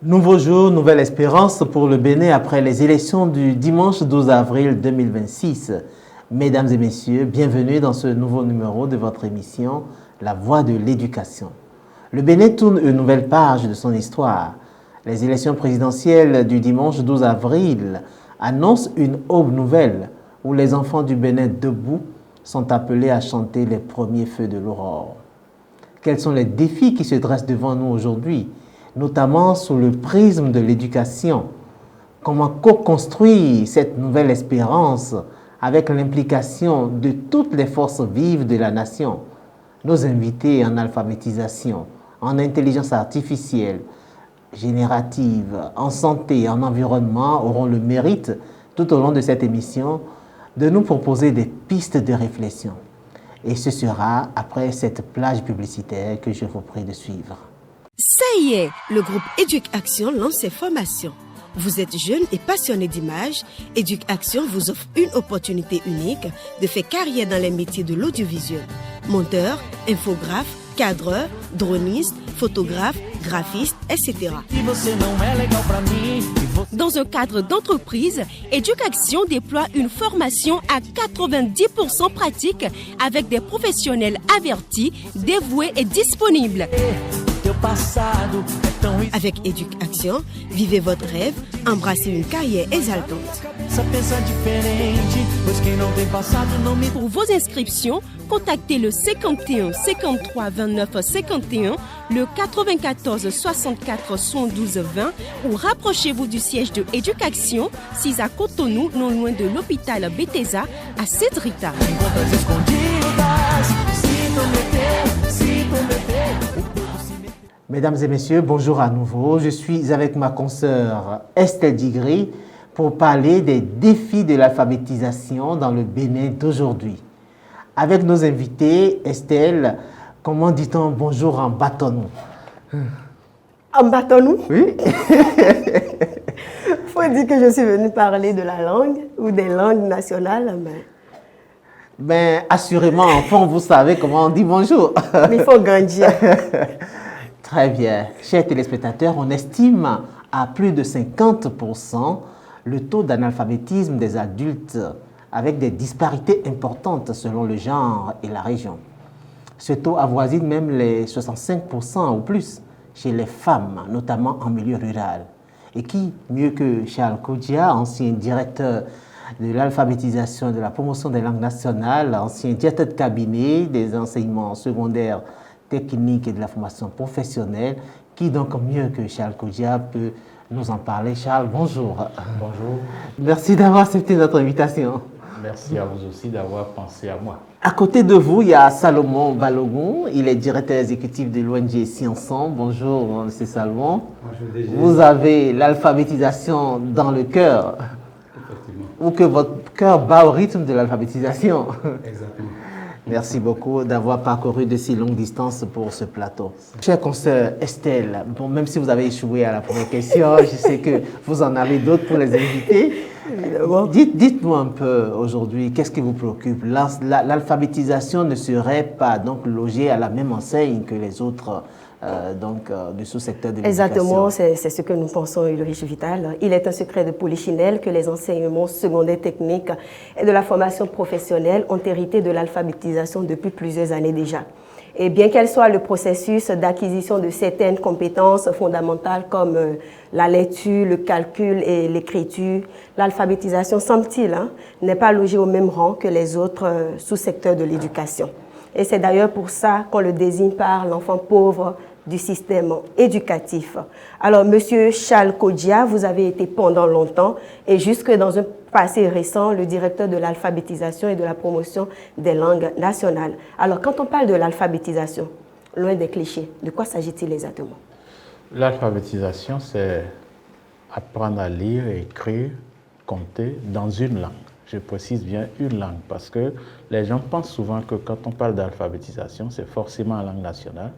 Nouveau jour, nouvelle espérance pour le Bénin après les élections du dimanche 12 avril 2026. Mesdames et messieurs, bienvenue dans ce nouveau numéro de votre émission La Voix de l'éducation. Le Bénin tourne une nouvelle page de son histoire. Les élections présidentielles du dimanche 12 avril annoncent une aube nouvelle où les enfants du Bénin debout sont appelés à chanter les premiers feux de l'aurore. Quels sont les défis qui se dressent devant nous aujourd'hui, notamment sous le prisme de l'éducation? Comment co-construire cette nouvelle espérance avec l'implication de toutes les forces vives de la nation? Nos invités en alphabétisation, en intelligence artificielle, générative, en santé, en environnement auront le mérite, tout au long de cette émission, de nous proposer des pistes de réflexion. Et ce sera après cette plage publicitaire que je vous prie de suivre. Ça y est, le groupe Éduc-Action lance ses formations. Vous êtes jeune et passionné d'images, Éduc-Action vous offre une opportunité unique de faire carrière dans les métiers de l'audiovisuel. Monteur, infographe, cadreur, droniste, photographe, graphiste, etc. Dans un cadre d'entreprise, Éduc-Action déploie une formation à 90% pratique avec des professionnels avertis, dévoués et disponibles. Avec Éduc-Action, vivez votre rêve, embrassez une carrière exaltante. Pour vos inscriptions, contactez le 51 53 29 51, le 94 64 112 20 ou rapprochez-vous du siège de Éduc-Action, 6 à Cotonou, non loin de l'hôpital Bethesda, à Cédrita. Mesdames et messieurs, bonjour à nouveau. Je suis avec ma consoeur Estelle Digri pour parler des défis de l'alphabétisation dans le Bénin d'aujourd'hui. Avec nos invités, Estelle, comment dit-on bonjour en bâtonnou? En bâtonnou? Oui. Il faut dire que je suis venue parler de la langue ou des langues nationales, Mais assurément, enfant, vous savez comment on dit bonjour. mais il faut grandir. Très bien. Chers téléspectateurs, on estime à plus de 50% le taux d'analphabétisme des adultes avec des disparités importantes selon le genre et la région. Ce taux avoisine même les 65% ou plus chez les femmes, notamment en milieu rural. Et qui, mieux que Charles Kodia, ancien directeur de l'alphabétisation et de la promotion des langues nationales, ancien directeur de cabinet des enseignements secondaires techniques et de la formation professionnelle, qui donc mieux que Charles Kodia peut nous en parler. Charles, bonjour. Bonjour. Merci d'avoir accepté notre invitation. Merci à vous aussi d'avoir pensé à moi. À côté de vous, il y a Salomon Balogun. Il est directeur exécutif de l'ONG Scienson. Bonjour, M. Salomon. Bonjour, DG. Vous avez l'alphabétisation dans le cœur. Effectivement. Ou que votre cœur bat au rythme de l'alphabétisation. Exactement. Merci beaucoup d'avoir parcouru de si longues distances pour ce plateau. Chère consoeur Estelle, bon, même si vous avez échoué à la première question, je sais que vous en avez d'autres pour les inviter. Dites-nous un peu aujourd'hui, qu'est-ce qui vous préoccupe? L'alphabétisation ne serait pas donc logée à la même enseigne que les autres du sous-secteur de l'éducation? Exactement, c'est ce que nous pensons, Ulrich Vital. Il est un secret de polichinelle que les enseignements secondaires techniques et de la formation professionnelle ont hérité de l'alphabétisation depuis plusieurs années déjà. Et bien qu'elle soit le processus d'acquisition de certaines compétences fondamentales comme la lecture, le calcul et l'écriture, l'alphabétisation, semble-t-il, n'est pas logée au même rang que les autres sous-secteurs de l'éducation. Et c'est d'ailleurs pour ça qu'on le désigne par l'enfant pauvre du système éducatif. Alors, Monsieur Charles Kodia, vous avez été pendant longtemps et jusque dans un passé récent, le directeur de l'alphabétisation et de la promotion des langues nationales. Alors, quand on parle de l'alphabétisation, loin des clichés, de quoi s'agit-il exactement? L'alphabétisation, c'est apprendre à lire, écrire, compter dans une langue. Je précise bien une langue parce que les gens pensent souvent que quand on parle d'alphabétisation, c'est forcément en langue nationale,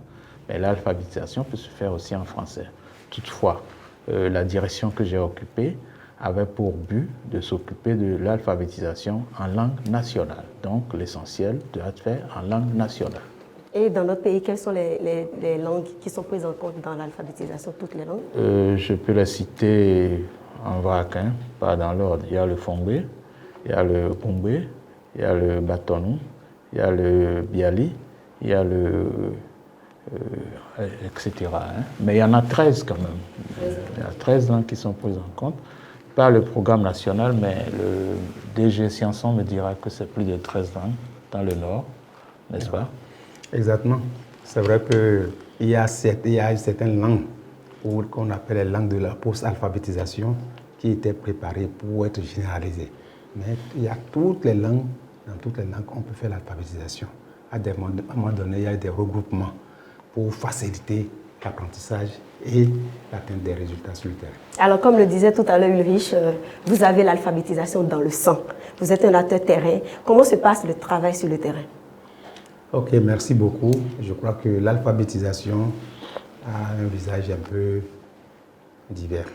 mais l'alphabétisation peut se faire aussi en français. Toutefois, la direction que j'ai occupée avait pour but de s'occuper de l'alphabétisation en langue nationale. Donc, l'essentiel doit être fait en langue nationale. Et dans notre pays, quelles sont les langues qui sont prises en compte dans l'alphabétisation, toutes les langues? Je peux les citer en vrac, hein, pas dans l'ordre. Il y a le Fongbe, il y a le Gungbe, il y a le Batonou, il y a le Biali, il y a le... etc. Hein. Mais il y en a 13 quand même. Il y a 13 langues qui sont prises en compte. Pas le programme national, mais le DG Scienson me dira que c'est plus de 13 langues dans le Nord, n'est-ce pas? Exactement. C'est vrai qu'il y a certaines langues qu'on appelle les langues de la post-alphabétisation qui étaient préparées pour être généralisées. Mais il y a toutes les langues, dans toutes les langues, on peut faire l'alphabétisation. À un moment donné, il y a des regroupements pour faciliter l'apprentissage et l'atteinte des résultats sur le terrain. Alors, comme le disait tout à l'heure Ulrich, vous avez l'alphabétisation dans le sang. Vous êtes un acteur terrain. Comment se passe le travail sur le terrain? Ok, merci beaucoup. Je crois que l'alphabétisation a un visage un peu divers.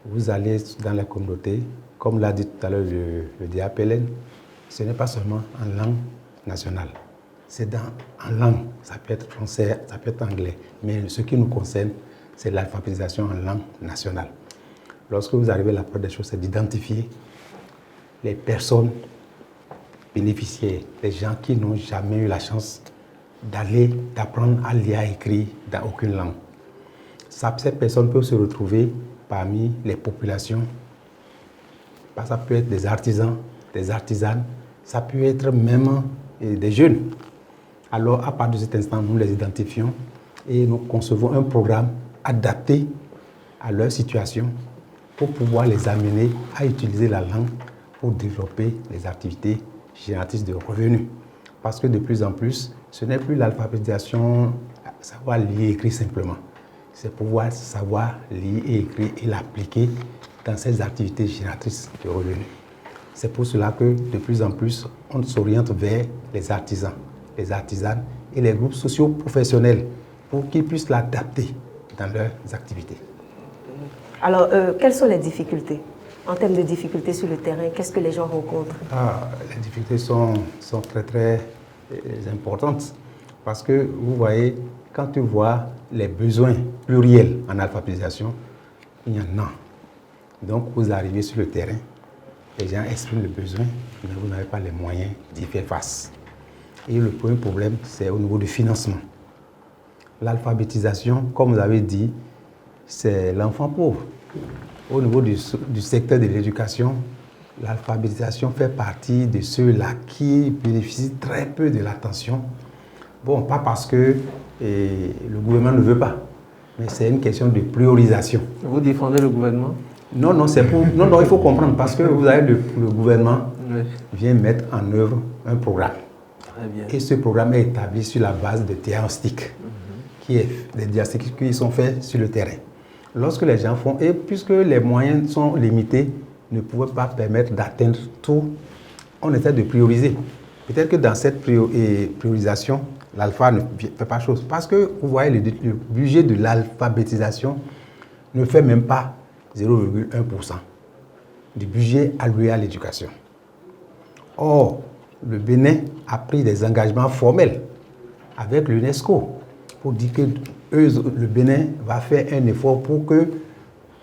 Vous allez dans la communauté, comme l'a dit tout à l'heure le DAPLN, ce n'est pas seulement en langue nationale. C'est en langue, ça peut être français, ça peut être anglais. Mais ce qui nous concerne, c'est l'alphabétisation en langue nationale. Lorsque vous arrivez, la première des choses, c'est d'identifier les personnes bénéficiaires, les gens qui n'ont jamais eu la chance d'apprendre à lire et écrire dans aucune langue. Ces personnes peuvent se retrouver parmi les populations. Ça peut être des artisans, des artisanes, ça peut être même des jeunes. Alors, à partir de cet instant, nous les identifions et nous concevons un programme adapté à leur situation pour pouvoir les amener à utiliser la langue pour développer les activités génératrices de revenus. Parce que de plus en plus, ce n'est plus l'alphabétisation, savoir lire et écrire simplement. C'est pouvoir savoir lire et écrire et l'appliquer dans ces activités génératrices de revenus. C'est pour cela que de plus en plus, on s'oriente vers les artisans, les artisanes et les groupes sociaux professionnels pour qu'ils puissent l'adapter dans leurs activités. Alors, quelles sont les difficultés? En termes de difficultés sur le terrain, qu'est-ce que les gens rencontrent? Les difficultés sont très, très importantes parce que vous voyez, quand tu vois les besoins pluriels en alphabétisation, il y en a. Donc, vous arrivez sur le terrain, les gens expriment le besoin, mais vous n'avez pas les moyens d'y faire face. Et le premier problème, c'est au niveau du financement. L'alphabétisation, comme vous avez dit, c'est l'enfant pauvre. Au niveau du secteur de l'éducation, l'alphabétisation fait partie de ceux-là qui bénéficient très peu de l'attention. Bon, pas parce que le gouvernement ne veut pas, mais c'est une question de priorisation. Vous défendez le gouvernement? Non, il faut comprendre, parce que vous avez le gouvernement vient mettre en œuvre un programme. Très bien. Et ce programme est établi sur la base de diagnostics, des diagnostics qui sont faits sur le terrain. Lorsque les gens font, et puisque les moyens sont limités, ne pouvaient pas permettre d'atteindre tout, on essaie de prioriser. Peut-être que dans cette priorisation, l'alpha ne fait pas chose. Parce que vous voyez, le budget de l'alphabétisation ne fait même pas 0,1% du budget alloué à l'éducation. Or, le Bénin a pris des engagements formels avec l'UNESCO pour dire que le Bénin va faire un effort pour que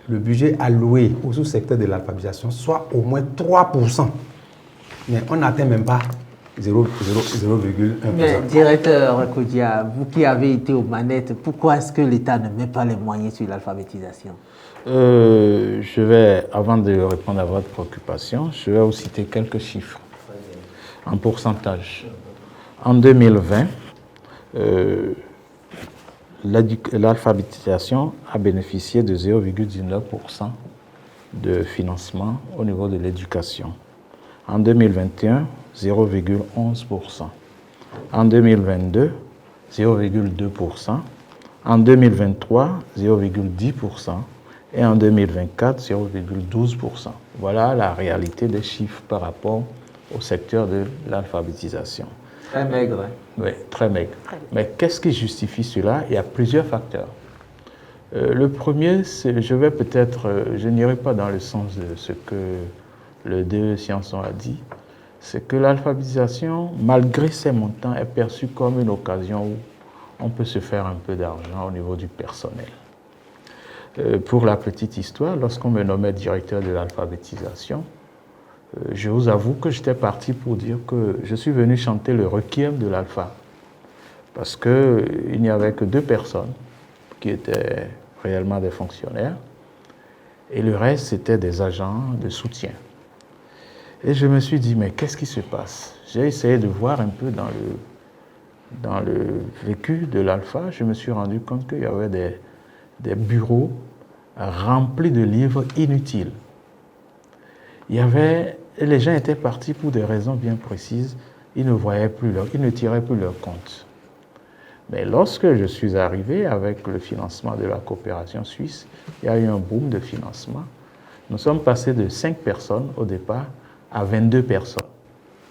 le budget alloué au sous-secteur de l'alphabétisation soit au moins 3%. Mais on n'atteint même pas 0,1%. Mais directeur Kodia, vous qui avez été aux manettes, pourquoi est-ce que l'État ne met pas les moyens sur l'alphabétisation? Je vais, avant de répondre à votre préoccupation, je vais vous citer quelques chiffres en pourcentage. En 2020, l'alphabétisation a bénéficié de 0,19% de financement au niveau de l'éducation. En 2021, 0,11%. En 2022, 0,2%. En 2023, 0,10%. Et en 2024, 0,12%. Voilà la réalité des chiffres par rapport au secteur de l'alphabétisation. Très maigre. Hein? Oui, très maigre. Mais qu'est-ce qui justifie cela? Il y a plusieurs facteurs. Le premier, c'est, je n'irai pas dans le sens de ce que le DE Scienson a dit, c'est que l'alphabétisation, malgré ses montants, est perçue comme une occasion où on peut se faire un peu d'argent au niveau du personnel. Pour la petite histoire, lorsqu'on me nommait directeur de l'alphabétisation, je vous avoue que j'étais parti pour dire que je suis venu chanter le requiem de l'alpha, parce qu'il n'y avait que 2 personnes qui étaient réellement des fonctionnaires, et le reste, c'était des agents de soutien. Et je me suis dit, mais qu'est-ce qui se passe? J'ai essayé de voir un peu dans le vécu de l'alpha. Je me suis rendu compte qu'il y avait des bureaux remplis de livres inutiles. Les gens étaient partis pour des raisons bien précises. Ils ne tiraient plus leur compte. Mais lorsque je suis arrivé avec le financement de la coopération suisse, il y a eu un boom de financement. Nous sommes passés de 5 personnes au départ à 22 personnes,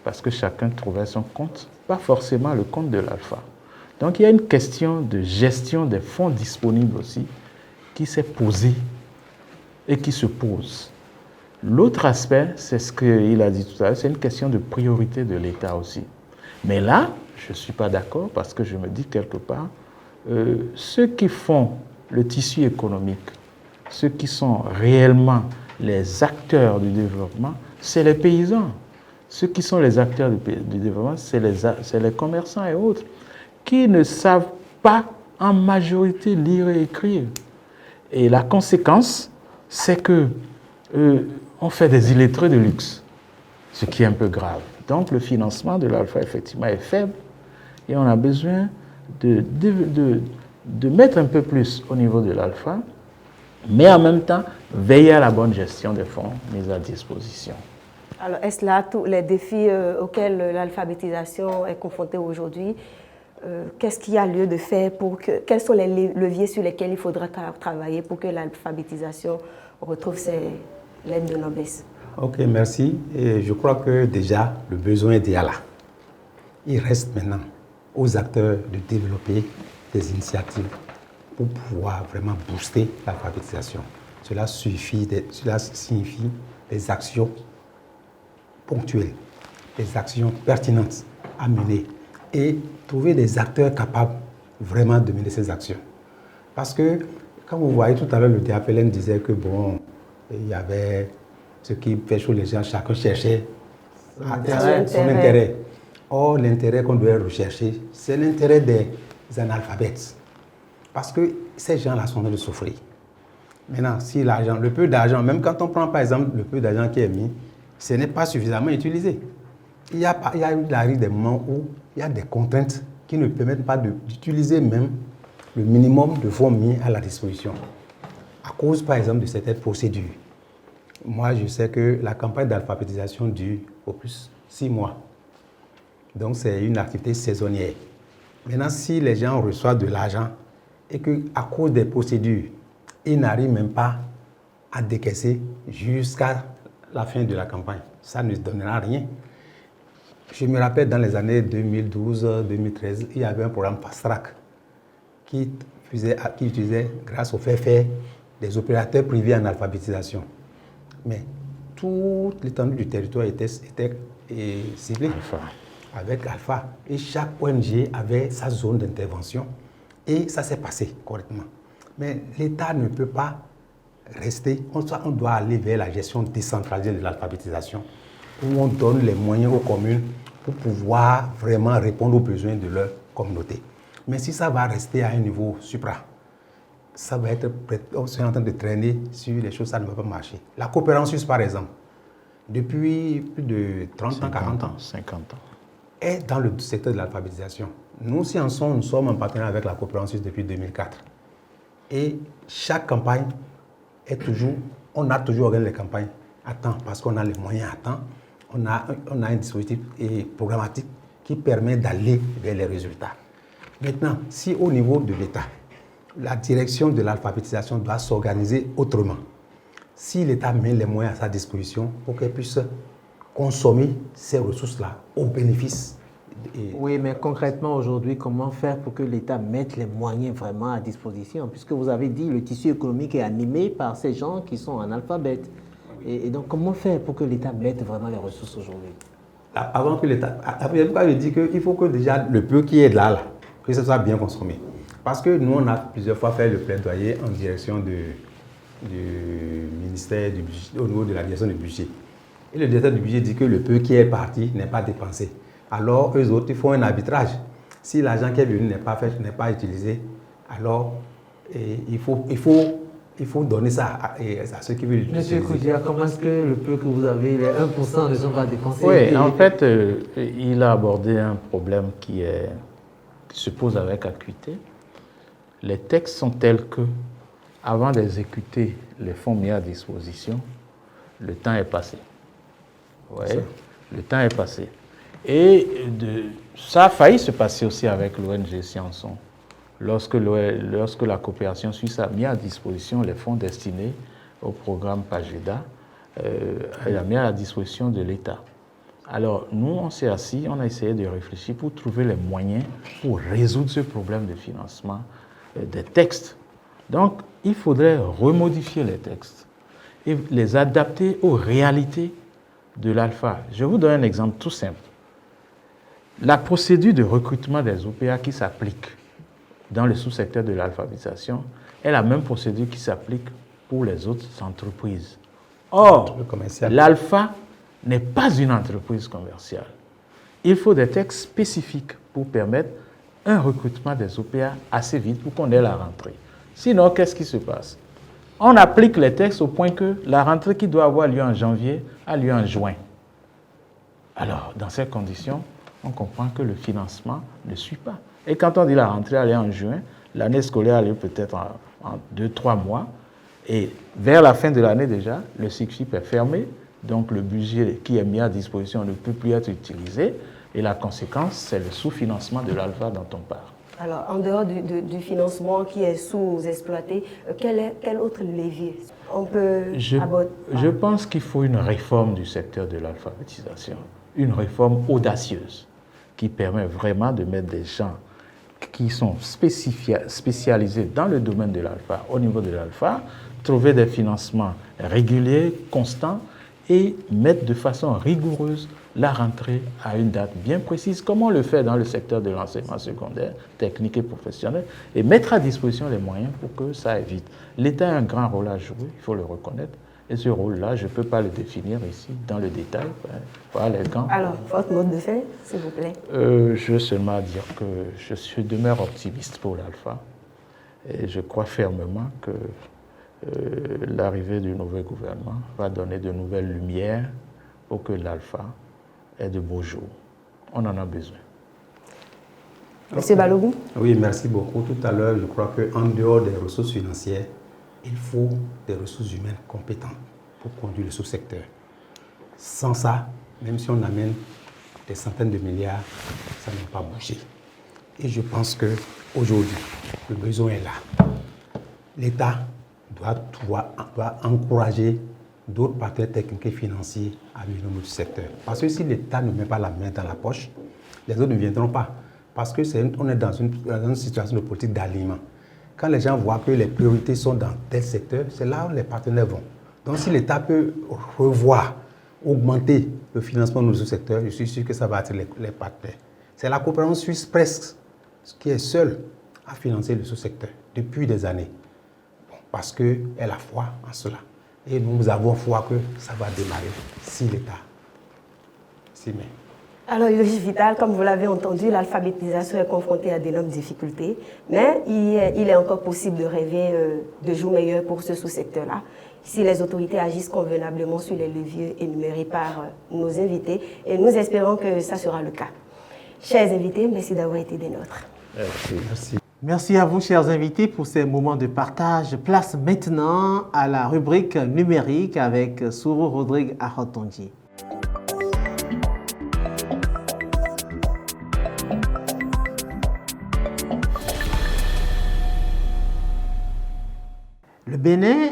parce que chacun trouvait son compte, pas forcément le compte de l'alpha. Donc il y a une question de gestion des fonds disponibles aussi qui s'est posée et qui se pose. L'autre aspect, c'est ce qu'il a dit tout à l'heure, c'est une question de priorité de l'État aussi. Mais là, je ne suis pas d'accord parce que je me dis quelque part, ceux qui font le tissu économique, ceux qui sont réellement les acteurs du développement, c'est les paysans. Ceux qui sont les acteurs du développement, c'est les commerçants et autres, qui ne savent pas en majorité lire et écrire. Et la conséquence, c'est que on fait des illettrés de luxe, ce qui est un peu grave. Donc le financement de l'alpha, effectivement, est faible et on a besoin de mettre un peu plus au niveau de l'alpha, mais en même temps, veiller à la bonne gestion des fonds mis à disposition. Alors, est-ce là tous les défis auxquels l'alphabétisation est confrontée aujourd'hui? Qu'est-ce qu'il y a lieu de faire quels sont les leviers sur lesquels il faudra travailler pour que l'alphabétisation retrouve ses lettres de noblesse? Ok, merci. Et je crois que déjà, le besoin est déjà là. Il reste maintenant aux acteurs de développer des initiatives pour pouvoir vraiment booster l'alphabétisation. Cela signifie des actions ponctuelles, des actions pertinentes à mener et trouver des acteurs capables vraiment de mener ces actions. Parce que, quand vous voyez tout à l'heure, le DAPLN disait que bon, il y avait ce qui fait chaud les gens, chacun cherchait son intérêt. Or, l'intérêt qu'on doit rechercher, c'est l'intérêt des analphabètes. Parce que ces gens-là sont en train de souffrir. Maintenant, si le peu d'argent, même quand on prend par exemple le peu d'argent qui est mis, ce n'est pas suffisamment utilisé. Il arrive des moments où il y a des contraintes qui ne permettent pas d'utiliser même le minimum de fonds mis à la disposition. À cause, par exemple, de cette procédure. Moi, je sais que la campagne d'alphabétisation dure au plus 6 mois. Donc, c'est une activité saisonnière. Maintenant, si les gens reçoivent de l'argent et qu'à cause des procédures, ils n'arrivent même pas à décaisser jusqu'à la fin de la campagne, ça ne donnera rien. Je me rappelle dans les années 2012-2013, il y avait un programme Fast-Track qui utilisait, grâce au fait des opérateurs privés en alphabétisation. Mais toute l'étendue du territoire était ciblée avec Alpha. Et chaque ONG avait sa zone d'intervention. Et ça s'est passé correctement. Mais l'État ne peut pas rester. On doit aller vers la gestion décentralisée de l'alphabétisation, où on donne les moyens aux communes pour pouvoir vraiment répondre aux besoins de leur communauté. Mais si ça va rester à un niveau supra, ça va être, on est en train de traîner sur les choses, ça ne va pas marcher. La coopération suisse, par exemple, depuis plus de 30 ans, 40 ans, 50 ans, est dans le secteur de l'alphabétisation. Nous, si nous sommes en partenariat avec la coopération suisse depuis 2004. Et chaque campagne on a toujours organisé les campagnes à temps, parce qu'on a les moyens à temps. On a un dispositif programmatique qui permet d'aller vers les résultats. Maintenant, si au niveau de l'État, la direction de l'alphabétisation doit s'organiser autrement, si l'État met les moyens à sa disposition pour qu'elle puisse consommer ces ressources-là au bénéfice. Oui, mais concrètement aujourd'hui, comment faire pour que l'État mette les moyens vraiment à disposition? Puisque vous avez dit que le tissu économique est animé par ces gens qui sont analphabètes. Et donc, comment faire pour que l'État mette vraiment les ressources aujourd'hui? avant que l'État... Je dis qu'il faut que déjà le peu qui est là, que ce soit bien consommé. Parce que nous, on a plusieurs fois fait le plaidoyer en direction du ministère du budget, au niveau de la direction du budget. Et le directeur du budget dit que le peu qui est parti n'est pas dépensé. Alors, eux autres, ils font un arbitrage. Si l'argent qui est venu n'est pas utilisé, alors il faut donner ça à ceux qui veulent l'utiliser. Monsieur Koudia, comment est-ce que le peu que vous avez, les 1% ne sont pas dépensés? Oui, en fait, il a abordé un problème qui se pose avec acuité. Les textes sont tels que, avant d'exécuter les fonds mis à disposition, le temps est passé. Ouais, le temps est passé. Et ça a failli se passer aussi avec l'ONG Scienson. Lorsque la coopération suisse a mis à disposition les fonds destinés au programme Pageda, elle a mis à la disposition de l'État. Alors, nous, on s'est assis, on a essayé de réfléchir pour trouver les moyens pour résoudre ce problème de financement des textes. Donc, il faudrait remodifier les textes et les adapter aux réalités de l'alpha. Je vous donne un exemple tout simple. La procédure de recrutement des OPA qui s'applique dans le sous-secteur de l'alphabétisation est la même procédure qui s'applique pour les autres entreprises. Or, l'alpha n'est pas une entreprise commerciale. Il faut des textes spécifiques pour permettre un recrutement des OPA assez vite pour qu'on ait la rentrée. Sinon, qu'est-ce qui se passe? On applique les textes au point que la rentrée qui doit avoir lieu en janvier a lieu en juin. Alors, dans ces conditions, on comprend que le financement ne suit pas. Et quand on dit la rentrée allait en juin, l'année scolaire allait peut-être en 2-3 mois. Et vers la fin de l'année déjà, le cycle est fermé. Donc le budget qui est mis à disposition ne peut plus être utilisé. Et la conséquence, c'est le sous-financement de l'alpha dont on parle. Alors, en dehors du financement qui est sous-exploité, quel autre levier on peut aborder? Je pense qu'il faut une réforme du secteur de l'alphabétisation. Une réforme audacieuse qui permet vraiment de mettre des gens qui sont spécialisés dans le domaine de l'alpha, au niveau de l'alpha, trouver des financements réguliers, constants et mettre de façon rigoureuse la rentrée à une date bien précise, comme on le fait dans le secteur de l'enseignement secondaire, technique et professionnel, et mettre à disposition les moyens pour que ça évite. L'État a un grand rôle à jouer, il faut le reconnaître. Et ce rôle-là, je ne peux pas le définir ici dans le détail. Voilà les gants. Alors, votre mot de fin, s'il vous plaît. Je veux seulement dire que je demeure optimiste pour l'alpha. Et je crois fermement que l'arrivée du nouveau gouvernement va donner de nouvelles lumières pour que l'alpha ait de beaux jours. On en a besoin. Monsieur Balogun? Oui, merci beaucoup. Tout à l'heure, je crois qu'en dehors des ressources financières, il faut des ressources humaines compétentes pour conduire le sous-secteur. Sans ça, même si on amène des centaines de milliards, ça ne va pas bouger. Et je pense qu'aujourd'hui, le besoin est là. L'État doit encourager d'autres partenaires techniques et financiers à venir au secteur. Parce que si l'État ne met pas la main dans la poche, les autres ne viendront pas. Parce qu'on est dans une situation de politique d'alignement. Quand les gens voient que les priorités sont dans tel secteur, c'est là où les partenaires vont. Donc si l'État peut revoir, augmenter le financement de nos secteurs, je suis sûr que ça va attirer les partenaires. C'est la coopération suisse presque qui est seule à financer le sous-secteur depuis des années. Bon, parce qu'elle a foi en cela. Et nous avons foi que ça va démarrer si l'État s'y met. Alors, Ulrich Vital, comme vous l'avez entendu, l'alphabétisation est confrontée à d'énormes difficultés, mais il est encore possible de rêver de jours meilleurs pour ce sous-secteur-là, si les autorités agissent convenablement sur les leviers énumérés par nos invités, et nous espérons que ça sera le cas. Chers invités, merci d'avoir été des nôtres. Merci. Merci à vous, chers invités, pour ces moments de partage. Place maintenant à la rubrique numérique avec Sourou Rodrigue Arotonji. Le Bénin,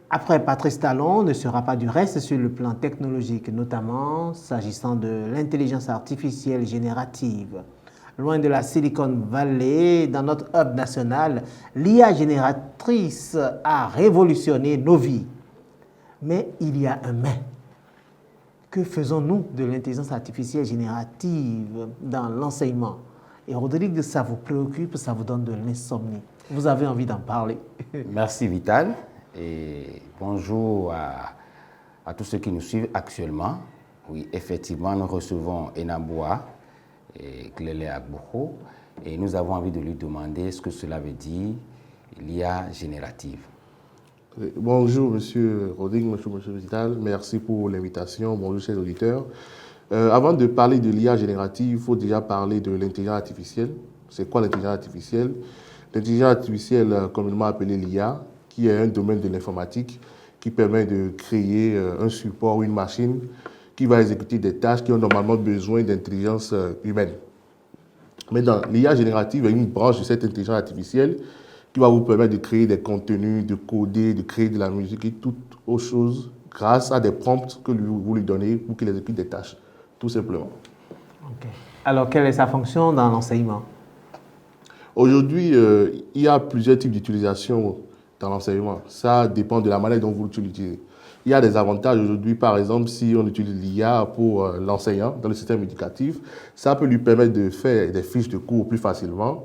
après Patrice Talon, ne sera pas du reste sur le plan technologique, notamment s'agissant de l'intelligence artificielle générative. Loin de la Silicon Valley, dans notre hub national, l'IA génératrice a révolutionné nos vies. Mais il y a un mais que faisons-nous de l'intelligence artificielle générative dans l'enseignement? Et Rodrigue, ça vous préoccupe, ça vous donne de l'insomnie. Vous avez envie d'en parler. Merci Vital et bonjour à tous ceux qui nous suivent actuellement. Oui, effectivement, nous recevons Enaboua et Clélé Agboko et nous avons envie de lui demander ce que cela veut dire, l'IA générative. Bonjour Monsieur Rodrigue, Monsieur Vital, merci pour l'invitation. Bonjour chers auditeurs. Avant de parler de l'IA générative, il faut déjà parler de l'intelligence artificielle. C'est quoi l'intelligence artificielle? L'intelligence artificielle, communément appelée l'IA, qui est un domaine de l'informatique qui permet de créer un support ou une machine qui va exécuter des tâches qui ont normalement besoin d'intelligence humaine. Maintenant, l'IA générative est une branche de cette intelligence artificielle qui va vous permettre de créer des contenus, de coder, de créer de la musique et toutes autres choses grâce à des prompts que vous lui donnez pour qu'il exécute des tâches, tout simplement. Okay. Alors, quelle est sa fonction dans l'enseignement? Aujourd'hui, il y a plusieurs types d'utilisation dans l'enseignement. Ça dépend de la manière dont vous l'utilisez. Il y a des avantages aujourd'hui, par exemple, si on utilise l'IA pour l'enseignant dans le système éducatif, ça peut lui permettre de faire des fiches de cours plus facilement,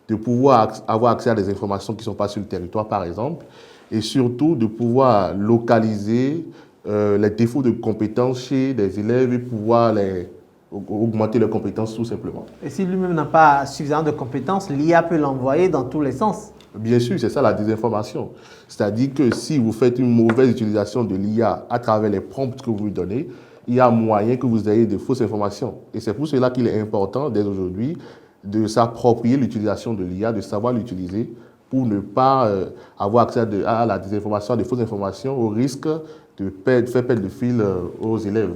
de pouvoir avoir accès à des informations qui ne sont pas sur le territoire, par exemple, et surtout de pouvoir localiser les défauts de compétences chez les élèves et pouvoir augmenter leurs compétences tout simplement. Et si lui-même n'a pas suffisamment de compétences, l'IA peut l'envoyer dans tous les sens. Bien sûr, c'est ça la désinformation. C'est-à-dire que si vous faites une mauvaise utilisation de l'IA à travers les prompts que vous lui donnez, il y a moyen que vous ayez de fausses informations. Et c'est pour cela qu'il est important, dès aujourd'hui, de s'approprier l'utilisation de l'IA, de savoir l'utiliser pour ne pas avoir accès à la désinformation, à des fausses informations, au risque de faire perdre le fil aux élèves.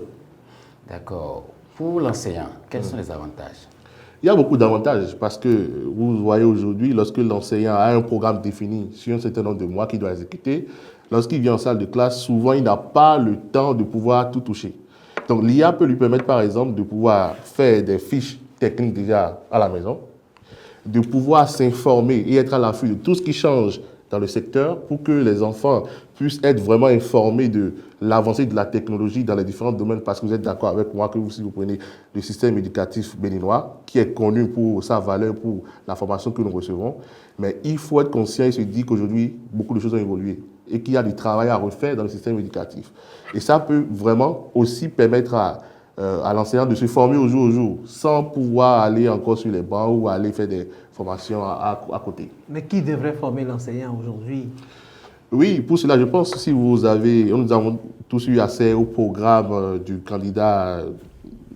D'accord. Pour l'enseignant, quels sont les avantages? Il y a beaucoup d'avantages parce que vous voyez aujourd'hui, lorsque l'enseignant a un programme défini sur un certain nombre de mois qu'il doit exécuter, lorsqu'il vient en salle de classe, souvent il n'a pas le temps de pouvoir tout toucher. Donc l'IA peut lui permettre par exemple de pouvoir faire des fiches techniques déjà à la maison, de pouvoir s'informer et être à l'affût de tout ce qui change dans le secteur pour que les enfants puissent être vraiment informés de l'avancée de la technologie dans les différents domaines, parce que vous êtes d'accord avec moi que si vous prenez le système éducatif béninois, qui est connu pour sa valeur, pour la formation que nous recevons, mais il faut être conscient et se dire qu'aujourd'hui, beaucoup de choses ont évolué et qu'il y a du travail à refaire dans le système éducatif. Et ça peut vraiment aussi permettre à l'enseignant de se former au jour, sans pouvoir aller encore sur les bancs ou aller faire des formations à côté. Mais qui devrait former l'enseignant aujourd'hui? Oui, pour cela, je pense que si nous avons tous eu accès au programme du candidat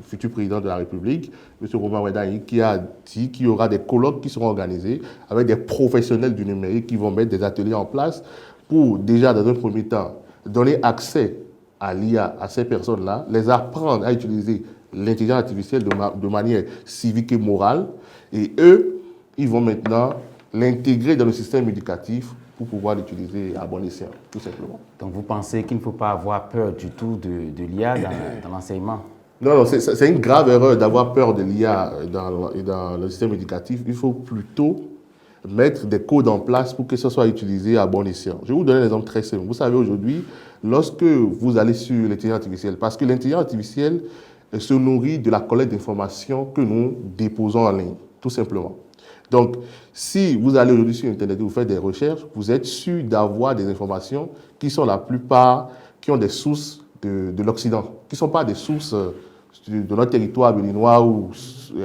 futur président de la République, M. Romain Wedani, qui a dit qu'il y aura des colloques qui seront organisés avec des professionnels du numérique qui vont mettre des ateliers en place pour déjà, dans un premier temps, donner accès à l'IA à ces personnes-là, les apprendre à utiliser l'intelligence artificielle de manière civique et morale. Et eux, ils vont maintenant l'intégrer dans le système éducatif pour pouvoir l'utiliser à bon escient, tout simplement. Donc vous pensez qu'il ne faut pas avoir peur du tout de l'IA dans l'enseignement? Non, c'est une grave erreur d'avoir peur de l'IA dans le système éducatif. Il faut plutôt mettre des codes en place pour que ça soit utilisé à bon escient. Je vais vous donner un exemple très simple. Vous savez, aujourd'hui, lorsque vous allez sur l'intelligence artificielle, parce que l'intelligence artificielle se nourrit de la collecte d'informations que nous déposons en ligne, tout simplement. Donc, si vous allez aujourd'hui sur Internet et vous faites des recherches, vous êtes sûr d'avoir des informations qui sont la plupart, qui ont des sources de l'Occident, qui ne sont pas des sources de notre territoire béninois ou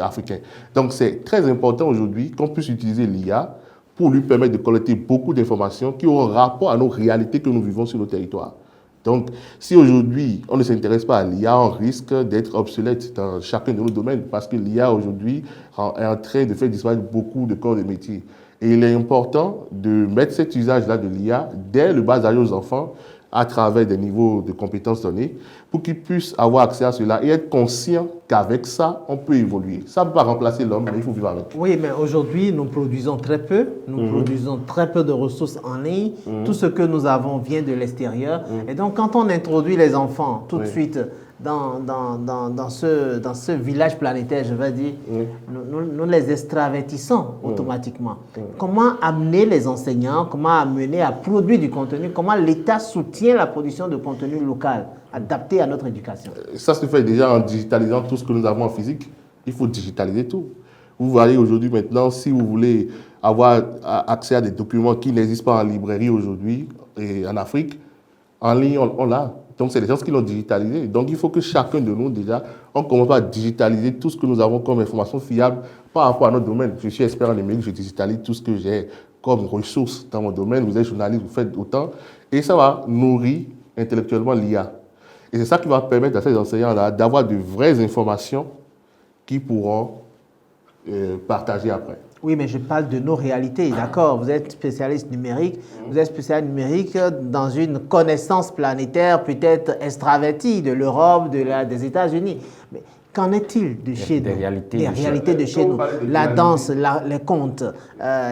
africain. Donc, c'est très important aujourd'hui qu'on puisse utiliser l'IA pour lui permettre de collecter beaucoup d'informations qui ont rapport à nos réalités que nous vivons sur nos territoires. Donc, si aujourd'hui, on ne s'intéresse pas à l'IA, on risque d'être obsolète dans chacun de nos domaines parce que l'IA, aujourd'hui, est en train de faire disparaître beaucoup de corps de métier. Et il est important de mettre cet usage-là de l'IA dès le bas âge aux enfants à travers des niveaux de compétences donnés pour qu'ils puissent avoir accès à cela et être conscients qu'avec ça, on peut évoluer. Ça ne peut pas remplacer l'homme, mais il faut vivre avec. Oui, mais aujourd'hui, nous produisons très peu. Nous produisons très peu de ressources en ligne. Tout ce que nous avons vient de l'extérieur. Et donc, quand on introduit les enfants tout de suite dans ce village planétaire, je vais dire, nous les extravertissons automatiquement. Comment amener les enseignants, comment amener à produire du contenu, comment l'État soutient la production de contenu local adapté à notre éducation? Ça se fait déjà en digitalisant tout ce que nous avons en physique. Il faut digitaliser tout. Vous voyez aujourd'hui maintenant, si vous voulez avoir accès à des documents qui n'existent pas en librairie aujourd'hui et en Afrique, en ligne, on l'a. Donc, c'est des gens qui l'ont digitalisé. Donc, il faut que chacun de nous, déjà, on commence à digitaliser tout ce que nous avons comme information fiable par rapport à notre domaine. Je suis expert en numérique, je digitalise tout ce que j'ai comme ressources dans mon domaine. Vous êtes journaliste, vous faites autant. Et ça va nourrir intellectuellement l'IA. Et c'est ça qui va permettre à ces enseignants-là d'avoir de vraies informations qu'ils pourront partager après. Oui, mais je parle de nos réalités, d'accord? Vous êtes spécialiste numérique, vous êtes spécialiste numérique dans une connaissance planétaire peut-être extravertie de l'Europe, des États-Unis. Mais qu'en est-il de chez nous? Des réalités de chez nous. La danse, les contes,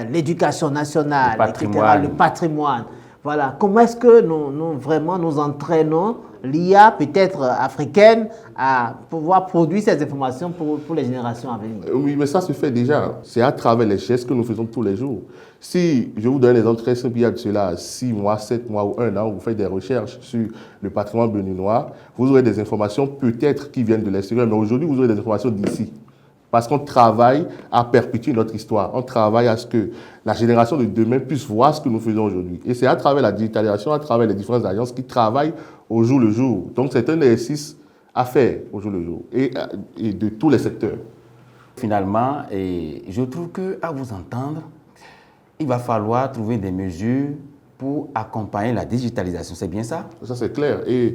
l'éducation nationale, le patrimoine. Voilà. Comment est-ce que nous entraînons l'IA peut-être africaine à pouvoir produire ces informations pour les générations à venir? Oui, mais ça se fait déjà. C'est à travers les gestes que nous faisons tous les jours. Si, je vous donne un exemple très simple, il y a de cela 6 mois, 7 mois ou 1 an, vous faites des recherches sur le patrimoine béninois, vous aurez des informations peut-être qui viennent de l'extérieur, mais aujourd'hui, vous aurez des informations d'ici. Parce qu'on travaille à perpétuer notre histoire. On travaille à ce que la génération de demain puisse voir ce que nous faisons aujourd'hui. Et c'est à travers la digitalisation, à travers les différentes agences qui travaillent au jour le jour. Donc c'est un exercice à faire au jour le jour et de tous les secteurs. Finalement, je trouve qu'à vous entendre, il va falloir trouver des mesures pour accompagner la digitalisation. C'est bien ça? Ça, c'est clair. Et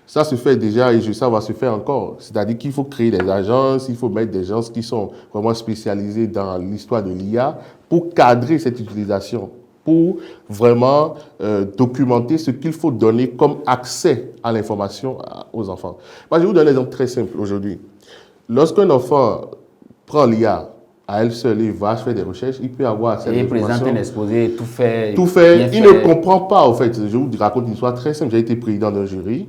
ça se fait déjà et ça va se faire encore. C'est-à-dire qu'il faut créer des agences, il faut mettre des gens qui sont vraiment spécialisés dans l'histoire de l'IA pour cadrer cette utilisation, pour vraiment documenter ce qu'il faut donner comme accès à l'information aux enfants. Moi, je vais vous donner un exemple très simple aujourd'hui. Lorsqu'un enfant prend l'IA à elle seule et va faire des recherches, il peut avoir cette information. Il présente un exposé, tout fait. Il ne comprend pas, en fait. Je vous raconte une histoire très simple. J'ai été président d'un jury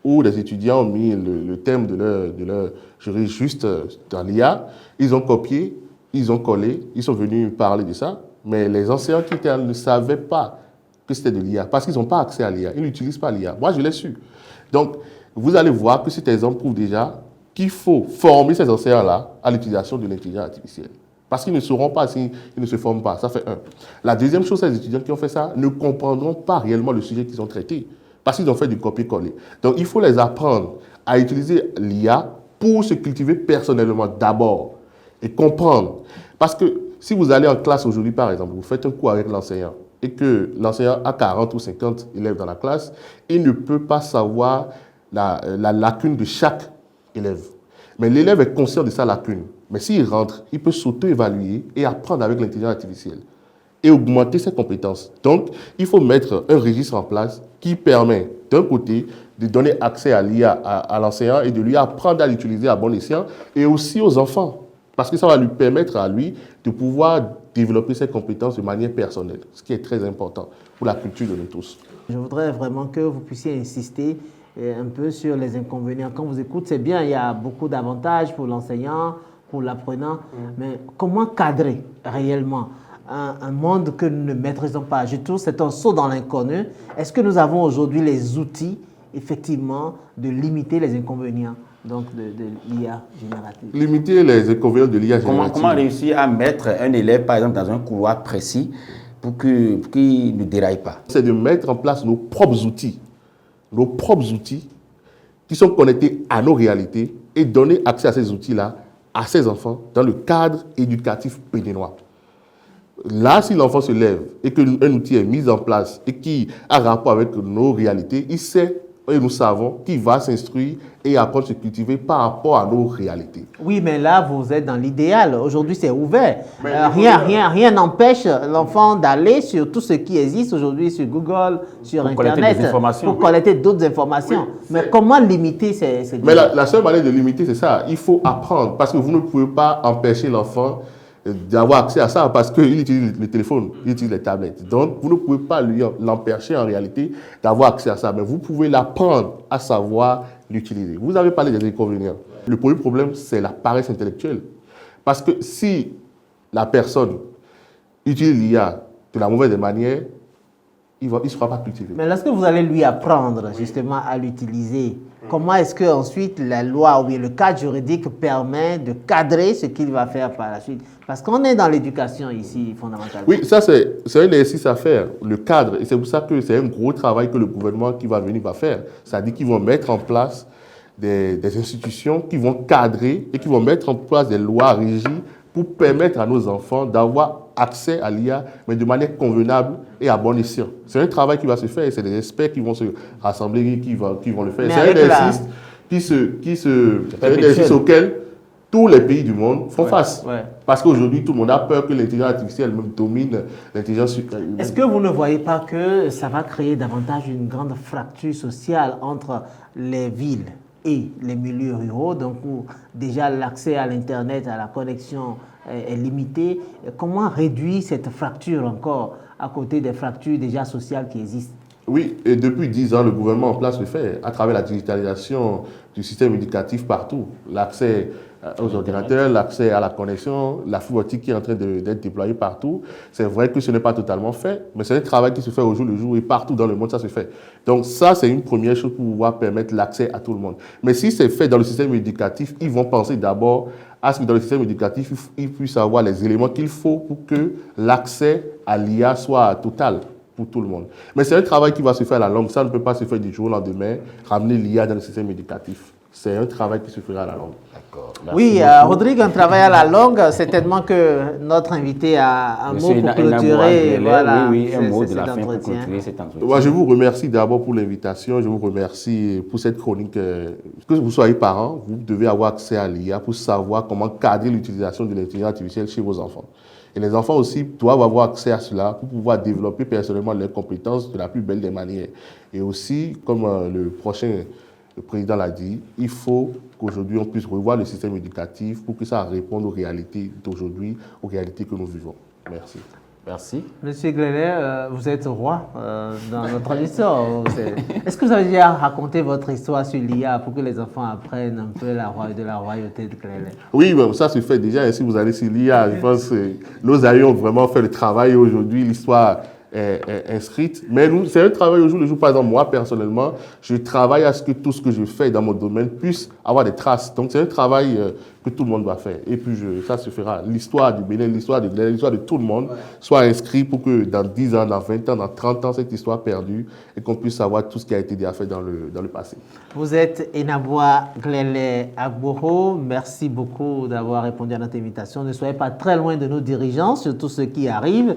où les étudiants ont mis le thème de leur jury juste dans l'IA. Ils ont copié, ils ont collé, ils sont venus parler de ça. Mais les enseignants qui étaient là ne savaient pas que c'était de l'IA parce qu'ils n'ont pas accès à l'IA. Ils n'utilisent pas l'IA. Moi, je l'ai su. Donc, vous allez voir que cet exemple prouve déjà qu'il faut former ces enseignants-là à l'utilisation de l'intelligence artificielle. Parce qu'ils ne sauront pas s'ils ne se forment pas. Ça fait un. La deuxième chose, ces étudiants qui ont fait ça ne comprendront pas réellement le sujet qu'ils ont traité. Parce qu'ils ont fait du copier-coller. Donc, il faut les apprendre à utiliser l'IA pour se cultiver personnellement d'abord et comprendre. Parce que si vous allez en classe aujourd'hui, par exemple, vous faites un cours avec l'enseignant et que l'enseignant a 40 ou 50 élèves dans la classe, il ne peut pas savoir la lacune de chaque élève. Mais l'élève est conscient de sa lacune. Mais s'il rentre, il peut s'auto-évaluer et apprendre avec l'intelligence artificielle et augmenter ses compétences. Donc, il faut mettre un registre en place qui permet, d'un côté, de donner accès à l'IA à l'enseignant et de lui apprendre à l'utiliser à bon escient et aussi aux enfants. Parce que ça va lui permettre à lui de pouvoir développer ses compétences de manière personnelle, ce qui est très important pour la culture de nous tous. Je voudrais vraiment que vous puissiez insister un peu sur les inconvénients. Quand vous écoutez, c'est bien, il y a beaucoup d'avantages pour l'enseignant, pour l'apprenant, mais comment cadrer réellement un monde que nous ne maîtrisons pas? Je trouve que c'est un saut dans l'inconnu. Est-ce que nous avons aujourd'hui les outils, effectivement, de limiter les inconvénients donc de l'IA générative? Limiter les inconvénients de l'IA générative. Comment réussir à mettre un élève, par exemple, dans un couloir précis pour qu'il ne déraille pas? C'est de mettre en place nos propres outils qui sont connectés à nos réalités et donner accès à ces outils-là à ces enfants dans le cadre éducatif béninois. Là, si l'enfant se lève et qu'un outil est mis en place et qui a rapport avec nos réalités, il sait et nous savons, qui va s'instruire et apprendre à se cultiver par rapport à nos réalités. Oui, mais là, vous êtes dans l'idéal. Aujourd'hui, c'est ouvert. Rien n'empêche l'enfant d'aller sur tout ce qui existe aujourd'hui sur Google, sur Pour collecter Internet, des informations. pour collecter d'autres informations. Oui, mais comment limiter ces Mais la seule manière de limiter, c'est ça. Il faut apprendre, parce que vous ne pouvez pas empêcher l'enfant d'avoir accès à ça, parce qu'il utilise le téléphone, il utilise les tablettes. Donc, vous ne pouvez pas l'empêcher en réalité d'avoir accès à ça, mais vous pouvez l'apprendre à savoir l'utiliser. Vous avez parlé des inconvénients. Le premier problème, c'est la paresse intellectuelle. Parce que si la personne utilise l'IA de la mauvaise manière, il ne sera pas cultivé. Mais lorsque vous allez lui apprendre justement à l'utiliser, comment est-ce que ensuite la loi ou bien le cadre juridique permet de cadrer ce qu'il va faire par la suite? Parce qu'on est dans l'éducation ici, fondamentalement. Oui, ça c'est un exercice à faire, le cadre. Et c'est pour ça que c'est un gros travail que le gouvernement qui va venir va faire. C'est-à-dire qu'ils vont mettre en place des institutions qui vont cadrer et qui vont mettre en place des lois régies pour permettre à nos enfants d'avoir accès à l'IA, mais de manière convenable et à bon escient. C'est un travail qui va se faire et c'est des experts qui vont se rassembler, qui vont le faire. C'est un exercice auquel tous les pays du monde font face. Ouais. Parce qu'aujourd'hui, tout le monde a peur que l'intelligence artificielle même domine l'intelligence humaine. Est-ce que vous ne voyez pas que ça va créer davantage une grande fracture sociale entre les villes et les milieux ruraux, donc où déjà l'accès à l'Internet, à la connexion est limité? Comment réduire cette fracture encore à côté des fractures déjà sociales qui existent? Oui, et depuis 10 ans, le gouvernement en place le fait à travers la digitalisation du système éducatif partout. L'accès aux ordinateurs, l'accès à la connexion, la fibre optique qui est en train d'être déployée partout. C'est vrai que ce n'est pas totalement fait, mais c'est un travail qui se fait au jour le jour et partout dans le monde, ça se fait. Donc ça, c'est une première chose pour pouvoir permettre l'accès à tout le monde. Mais si c'est fait dans le système éducatif, ils vont penser d'abord à ce que dans le système éducatif, ils puissent avoir les éléments qu'il faut pour que l'accès à l'IA soit total pour tout le monde. Mais c'est un travail qui va se faire à la longue. Ça ne peut pas se faire du jour au lendemain, ramener l'IA dans le système éducatif. C'est un travail qui se fera à la longue. D'accord. Oui, Rodrigue, un travail à la longue. Certainement que notre invité a un mot pour clôturer. Voilà, oui, un mot de la fin pour clôturer cet entretien. Moi, je vous remercie d'abord pour l'invitation. Je vous remercie pour cette chronique. Que vous soyez parents, vous devez avoir accès à l'IA pour savoir comment cadrer l'utilisation de l'intelligence artificielle chez vos enfants. Et les enfants aussi doivent avoir accès à cela pour pouvoir développer personnellement leurs compétences de la plus belle des manières. Et aussi, comme le président l'a dit, il faut qu'aujourd'hui on puisse revoir le système éducatif pour que ça réponde aux réalités d'aujourd'hui, aux réalités que nous vivons. Merci. Merci. Monsieur Glele, vous êtes roi dans notre histoire. Est-ce que vous avez déjà raconté votre histoire sur l'IA pour que les enfants apprennent un peu de la royauté de Glele? Oui, ben, ça se fait déjà. Et si vous allez sur l'IA, je pense que nos aïeux ont vraiment fait le travail aujourd'hui. L'histoire est inscrite. Mais c'est un travail au jour le jour. Par exemple, moi, personnellement, je travaille à ce que tout ce que je fais dans mon domaine puisse avoir des traces. Donc, c'est un travail que tout le monde va faire. Et puis, ça se fera. L'histoire du Bénin, l'histoire de Glele, l'histoire de tout le monde soit inscrite pour que dans 10 ans, dans 20 ans, dans 30 ans, cette histoire perdue et qu'on puisse savoir tout ce qui a été déjà fait dans le passé. Vous êtes Enaboua Glele Agboro. Merci beaucoup d'avoir répondu à notre invitation. Ne soyez pas très loin de nos dirigeants, surtout ceux qui arrivent,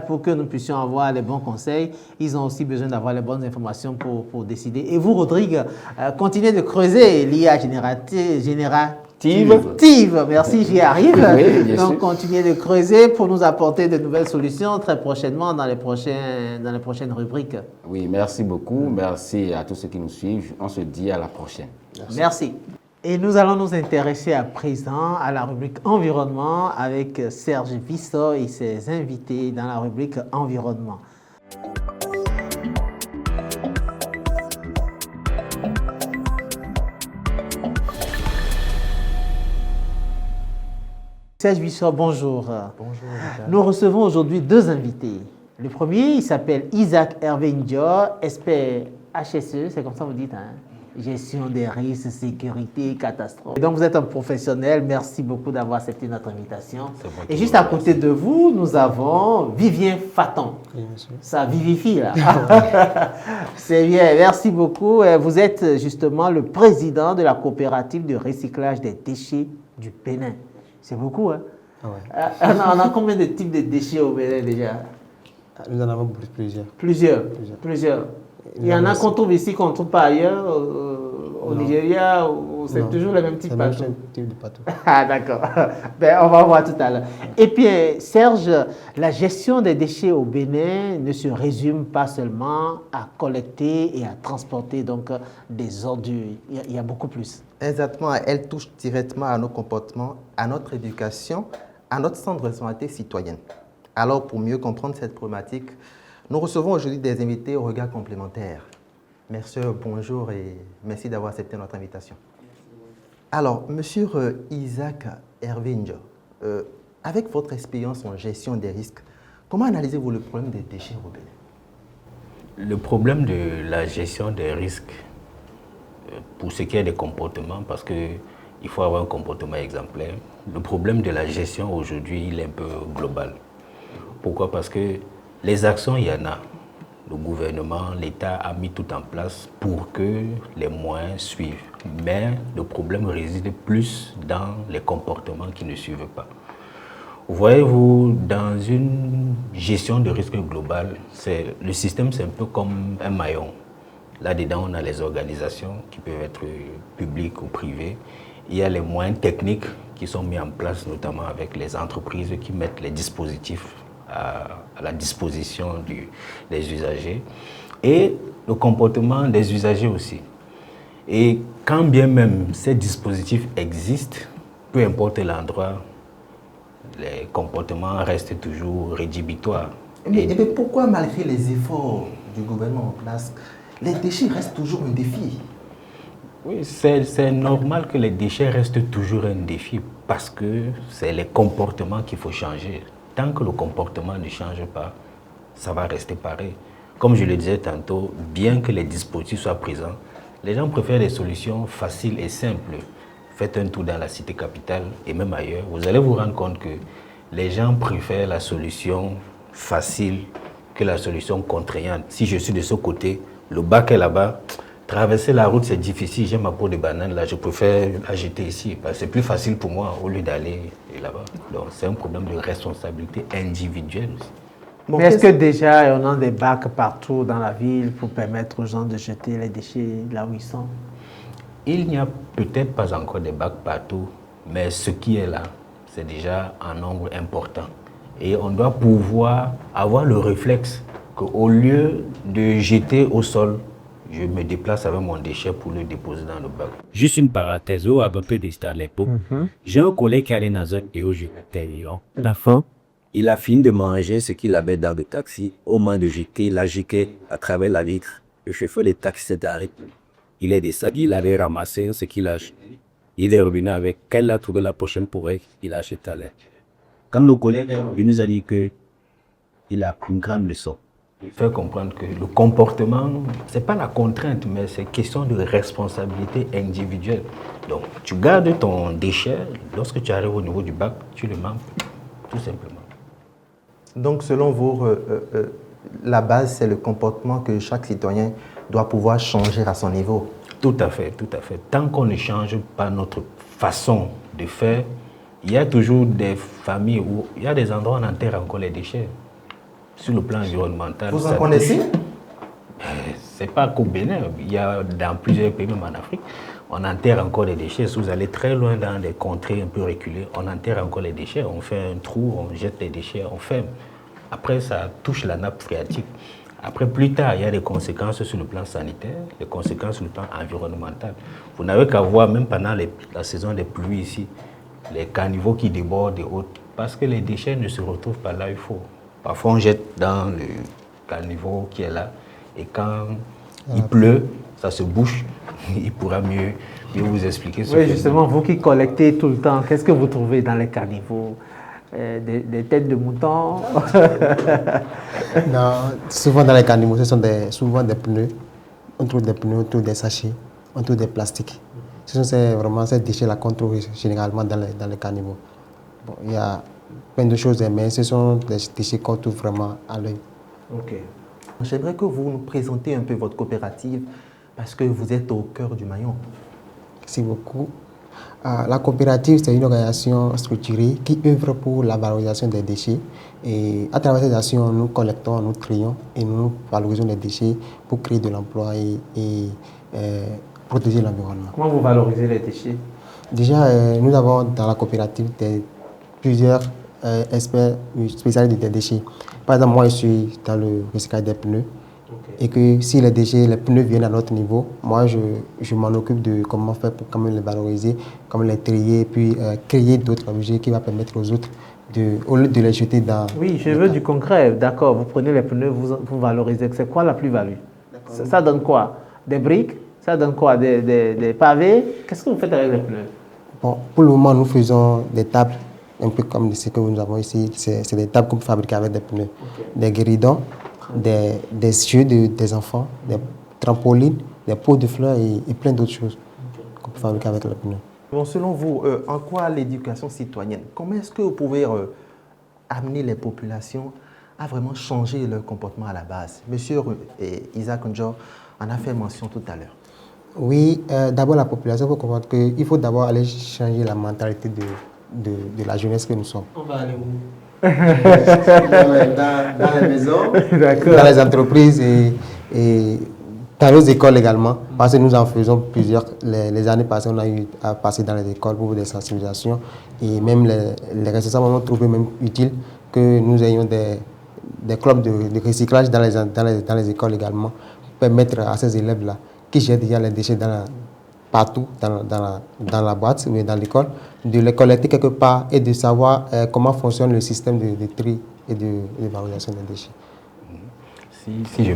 pour que nous puissions avoir les bons conseils. Ils ont aussi besoin d'avoir les bonnes informations pour décider. Et vous, Rodrigue, continuez de creuser l'IA générative. Merci, j'y arrive. Oui, donc, continuez de creuser pour nous apporter de nouvelles solutions très prochainement dans les prochaines rubriques. Oui, merci beaucoup. Merci à tous ceux qui nous suivent. On se dit à la prochaine. Merci. Et nous allons nous intéresser à présent à la rubrique environnement avec Serge Vissot et ses invités dans la rubrique environnement. Serge Vissot, bonjour. Bonjour. Nous recevons aujourd'hui deux invités. Le premier, il s'appelle Isaac Hervé Ndior, expert HSE, c'est comme ça que vous dites, hein? Gestion des risques, sécurité, catastrophe. Et donc vous êtes un professionnel, merci beaucoup d'avoir accepté notre invitation. Et juste à côté de vous, nous avons Vivien Faton. Oui, ça vivifie là. C'est bien, merci beaucoup. Vous êtes justement le président de la coopérative de recyclage des déchets du Bénin. C'est beaucoup, hein? Ouais. On a combien de types de déchets au Bénin déjà? Nous en avons plusieurs. Plusieurs. Il y en a qu'on trouve ici, qu'on ne trouve pas ailleurs, au Nigeria, c'est toujours le même type partout. Ah, d'accord. Ben, on va voir tout à l'heure. Et puis, Serge, la gestion des déchets au Bénin ne se résume pas seulement à collecter et à transporter donc des ordures. Il y a beaucoup plus. Exactement. Elle touche directement à nos comportements, à notre éducation, à notre sens de responsabilité citoyenne. Alors, pour mieux comprendre cette problématique, nous recevons aujourd'hui des invités au regard complémentaire. Merci, bonjour et merci d'avoir accepté notre invitation. Alors, monsieur Isaac Ervinjo, avec votre expérience en gestion des risques, comment analysez-vous le problème des déchets au Bénin? Le problème de la gestion des risques, pour ce qui est des comportements, parce qu'il faut avoir un comportement exemplaire, le problème de la gestion aujourd'hui, il est un peu global. Pourquoi? Parce que les actions, il y en a. Le gouvernement, l'État a mis tout en place pour que les moyens suivent. Mais le problème réside plus dans les comportements qui ne suivent pas. Voyez-vous, dans une gestion de risque global, le système c'est un peu comme un maillon. Là-dedans, on a les organisations qui peuvent être publiques ou privées. Il y a les moyens techniques qui sont mis en place, notamment avec les entreprises qui mettent les dispositifs à la disposition des usagers, et le comportement des usagers aussi. Et quand bien même ces dispositifs existent, peu importe l'endroit, les comportements restent toujours rédhibitoires. Mais pourquoi, malgré les efforts du gouvernement en place, les déchets restent toujours un défi? Oui, c'est normal que les déchets restent toujours un défi parce que c'est les comportements qu'il faut changer. Tant que le comportement ne change pas, ça va rester pareil. Comme je le disais tantôt, bien que les dispositifs soient présents, les gens préfèrent des solutions faciles et simples. Faites un tour dans la cité capitale et même ailleurs, vous allez vous rendre compte que les gens préfèrent la solution facile que la solution contraignante. Si je suis de ce côté, le bac est là-bas, traverser la route c'est difficile, j'ai ma peau de banane là, je préfère la jeter ici. C'est plus facile pour moi au lieu d'aller là-bas. Donc c'est un problème de responsabilité individuelle aussi. Bon, est-ce que déjà on a des bacs partout dans la ville pour permettre aux gens de jeter les déchets là où ils sont? Il n'y a peut-être pas encore des bacs partout, mais ce qui est là, c'est déjà un nombre important. Et on doit pouvoir avoir le réflexe qu'au lieu de jeter au sol, je me déplace avec mon déchet pour le déposer dans le bac. Juste une parenthèse, où un peu d'histoire l'époque. J'ai un collègue qui allait dans un et où j'étais. La fin, il a fini de manger ce qu'il avait dans le taxi. Au moment de jeter, il a jeté à travers la vitre. Le chauffeur de taxi s'est arrêté. Il est descendu, il avait ramassé ce qu'il a acheté. Il est revenu avec qu'elle a trouvé la prochaine poubelle qu'il a acheté à l'air. Quand nos collègues est revenu, il nous a dit qu'il a une grande leçon. Faire comprendre que le comportement, ce n'est pas la contrainte, mais c'est question de responsabilité individuelle. Donc, tu gardes ton déchet, lorsque tu arrives au niveau du bac, tu le manges, tout simplement. Donc, selon vous, la base, c'est le comportement que chaque citoyen doit pouvoir changer à son niveau. Tout à fait, tout à fait. Tant qu'on ne change pas notre façon de faire, il y a toujours des familles où il y a des endroits où on enterre encore les déchets. Sur le plan environnemental. Vous en connaissez? C'est pas qu'au Bénin, il y a dans plusieurs pays, même en Afrique, on enterre encore les déchets. Si vous allez très loin dans des contrées un peu reculées, on enterre encore les déchets, on fait un trou, on jette les déchets, on ferme. Après, ça touche la nappe phréatique. Après, plus tard, il y a des conséquences sur le plan sanitaire, des conséquences sur le plan environnemental. Vous n'avez qu'à voir, même pendant la saison des pluies ici, les caniveaux qui débordent et autres, parce que les déchets ne se retrouvent pas là où il faut. Parfois, on jette dans le caniveau qui est là, et quand il pleut, ça se bouche. Il pourra mieux vous expliquer ce Oui, justement, vous qui collectez tout le temps, qu'est-ce que vous trouvez dans les caniveaux? Des têtes de moutons? Non, souvent dans les caniveaux, ce sont souvent des pneus. On trouve des pneus, on trouve des sachets, on trouve des plastiques. Ce sont vraiment ces déchets-là qu'on trouve généralement dans les caniveaux. Bon, il y a plein de choses, mais ce sont des déchets qu'on trouve vraiment à l'œil. Ok. J'aimerais que vous nous présentiez un peu votre coopérative parce que vous êtes au cœur du maillon. Merci beaucoup. La coopérative, c'est une organisation structurée qui œuvre pour la valorisation des déchets. Et à travers ces actions, nous collectons, nous trions et nous valorisons les déchets pour créer de l'emploi et protéger l'environnement. Comment vous valorisez les déchets? Déjà, nous avons dans la coopérative plusieurs experts spécialistes des déchets. Par exemple, moi, je suis dans le recyclage des pneus. Et que si les déchets, les pneus viennent à notre niveau, moi je m'en occupe de comment faire pour quand même les valoriser, comment les trier, puis créer d'autres objets qui vont permettre aux autres, au lieu de les jeter dans... Oui, je veux du concret, d'accord. Vous prenez les pneus, vous valorisez. C'est quoi la plus-value? Ça donne quoi? Des briques? Ça donne quoi? Des pavés? Qu'est-ce que vous faites avec les pneus? Bon, pour le moment, nous faisons des tables, un peu comme ce que nous avons ici. C'est des tables qu'on peut fabriquer avec des pneus. Des guéridons, des jeux des enfants, des trampolines, des pots de fleurs et plein d'autres choses qu'on peut fabriquer avec les pneus. Bon, selon vous, en quoi l'éducation citoyenne, comment est-ce que vous pouvez amener les populations à vraiment changer leur comportement à la base? Monsieur Isaac Njo en a fait mention tout à l'heure. Oui, d'abord la population faut comprendre qu'il faut d'abord aller changer la mentalité de la jeunesse que nous sommes. On va aller où? dans les maisons, dans les entreprises et dans nos écoles également. Parce que nous en faisons plusieurs. Les années passées, on a eu à passer dans les écoles pour des sensibilisations. Et même les responsables ont trouvé même utile que nous ayons des clubs de recyclage dans les écoles également. Pour permettre à ces élèves-là qui jettent déjà les déchets partout dans la boîte ou dans l'école, de les collecter quelque part et de savoir comment fonctionne le système de tri et de valorisation des déchets. Si je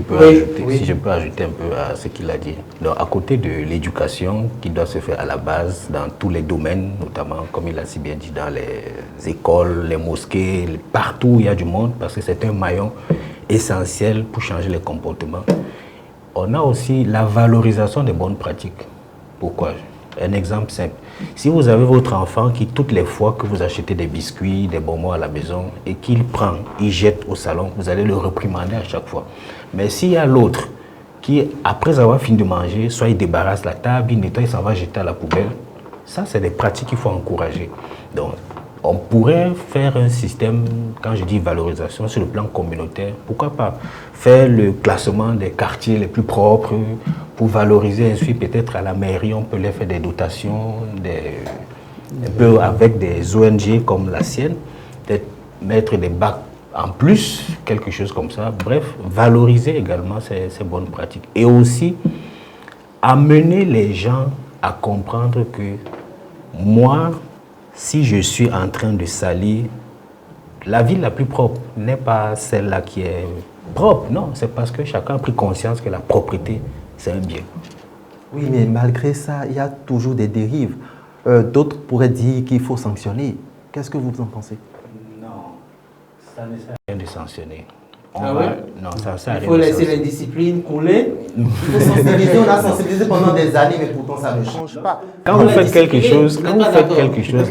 peux ajouter un peu à ce qu'il a dit. Donc, à côté de l'éducation qui doit se faire à la base dans tous les domaines, notamment, comme il a si bien dit, dans les écoles, les mosquées, partout où il y a du monde, parce que c'est un maillon essentiel pour changer les comportements. On a aussi la valorisation des bonnes pratiques. Pourquoi? Un exemple simple. Si vous avez votre enfant qui, toutes les fois que vous achetez des biscuits, des bonbons à la maison, et qu'il prend, il jette au salon, vous allez le réprimander à chaque fois. Mais s'il y a l'autre qui, après avoir fini de manger, soit il débarrasse la table, il nettoie, il s'en va jeter à la poubelle, ça, c'est des pratiques qu'il faut encourager. Donc, on pourrait faire un système, quand je dis valorisation, sur le plan communautaire. Pourquoi pas faire le classement des quartiers les plus propres pour valoriser ainsi peut-être à la mairie, on peut leur faire des dotations, un peu avec des ONG comme la sienne, peut-être mettre des bacs en plus, quelque chose comme ça. Bref, valoriser également ces bonnes pratiques. Et aussi, amener les gens à comprendre que moi, si je suis en train de salir, la ville la plus propre n'est pas celle-là qui est propre. Non, c'est parce que chacun a pris conscience que la propreté, c'est un bien. Oui, mais malgré ça, il y a toujours des dérives. D'autres pourraient dire qu'il faut sanctionner. Qu'est-ce que vous en pensez? Non, ça ne sert à rien de sanctionner. Non, il faut laisser les disciplines couler. Il faut sensibiliser. On a sensibilisé pendant des années, mais pourtant ça ne change pas. Quand vous faites quelque chose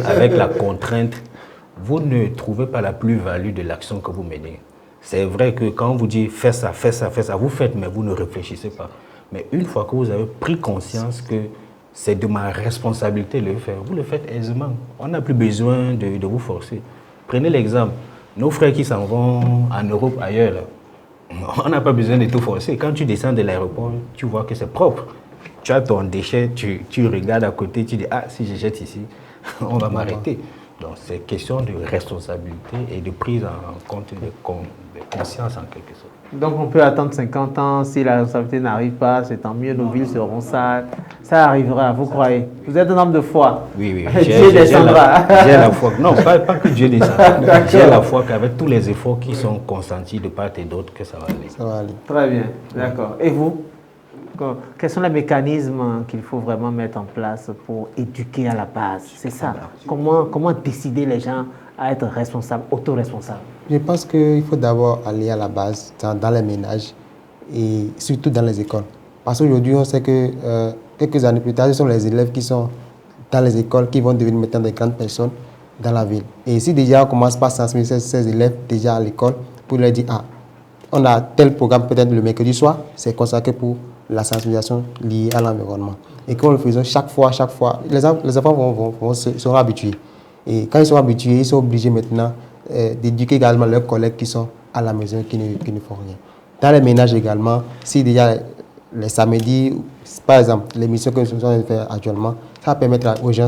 avec la contrainte, vous ne trouvez pas la plus-value de l'action que vous menez. C'est vrai que quand on vous dit fais ça, fais ça, fais ça, vous faites, mais vous ne réfléchissez pas. Mais une fois que vous avez pris conscience que c'est de ma responsabilité de le faire, vous le faites aisément. On n'a plus besoin de vous forcer. Prenez l'exemple. Nos frères qui s'en vont en Europe, ailleurs, là, on n'a pas besoin de tout forcer. Quand tu descends de l'aéroport, tu vois que c'est propre. Tu as ton déchet, tu regardes à côté, tu dis « Ah, si je jette ici, on va m'arrêter ». Donc, c'est question de responsabilité et de prise en compte de conscience en quelque sorte. Donc, on peut attendre 50 ans. Si la responsabilité n'arrive pas, c'est tant mieux, nos villes seront sales. Ça arrivera, vous croyez? Vous êtes un homme de foi. Oui. Dieu descendra. J'ai la foi. Non, pas que Dieu descendra. J'ai la foi qu'avec tous les efforts qui sont consentis de part et d'autre, que ça va aller. Ça va aller. Très bien, d'accord. Et vous? Quels sont les mécanismes qu'il faut vraiment mettre en place pour éduquer à la base? C'est ça. Comment décider les gens à être responsables, autoresponsables? Je pense qu'il faut d'abord aller à la base, dans les ménages et surtout dans les écoles. Parce qu'aujourd'hui, on sait que quelques années plus tard, ce sont les élèves qui sont dans les écoles qui vont devenir maintenant des grandes personnes dans la ville. Et si déjà on commence par sensibiliser ces élèves déjà à l'école pour leur dire « Ah, on a tel programme peut-être le mercredi soir, c'est consacré pour la sensibilisation liée à l'environnement. Et quand nous le faisons chaque fois, les enfants seront habitués. Et quand ils sont habitués, ils sont obligés maintenant d'éduquer également leurs collègues qui sont à la maison, qui ne font rien. Dans les ménages également, si déjà les samedis, par exemple, l'émission que nous sommes en train de faire actuellement, ça va permettre aux gens,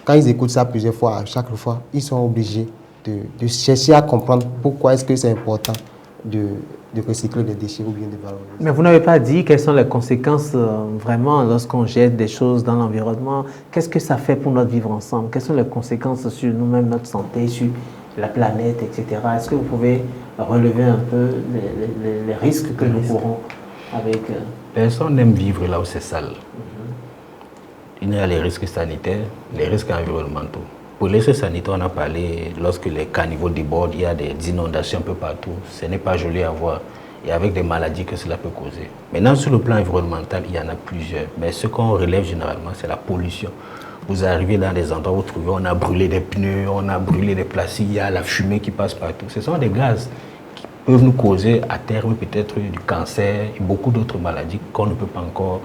quand ils écoutent ça plusieurs fois, à chaque fois, ils sont obligés de chercher à comprendre pourquoi est-ce que c'est important de recycler des déchets ou bien de valoriser. Mais vous n'avez pas dit quelles sont les conséquences vraiment lorsqu'on jette des choses dans l'environnement. Qu'est-ce que ça fait pour notre vivre ensemble? Quelles sont les conséquences sur nous-mêmes, notre santé, sur la planète, etc. Est-ce que vous pouvez relever un peu les risques que nous courons avec... Personne n'aime vivre là où c'est sale. Il y a les risques sanitaires, les risques environnementaux. Pour les risques sanitaires, on a parlé, lorsque les caniveaux débordent, il y a des inondations un peu partout. Ce n'est pas joli à voir. Et avec des maladies que cela peut causer. Maintenant, sur le plan environnemental, il y en a plusieurs. Mais ce qu'on relève généralement, c'est la pollution. Vous arrivez dans des endroits où vous trouvez, on a brûlé des pneus, on a brûlé des plastiques, il y a la fumée qui passe partout. Ce sont des gaz qui peuvent nous causer à terme peut-être du cancer et beaucoup d'autres maladies qu'on ne peut pas encore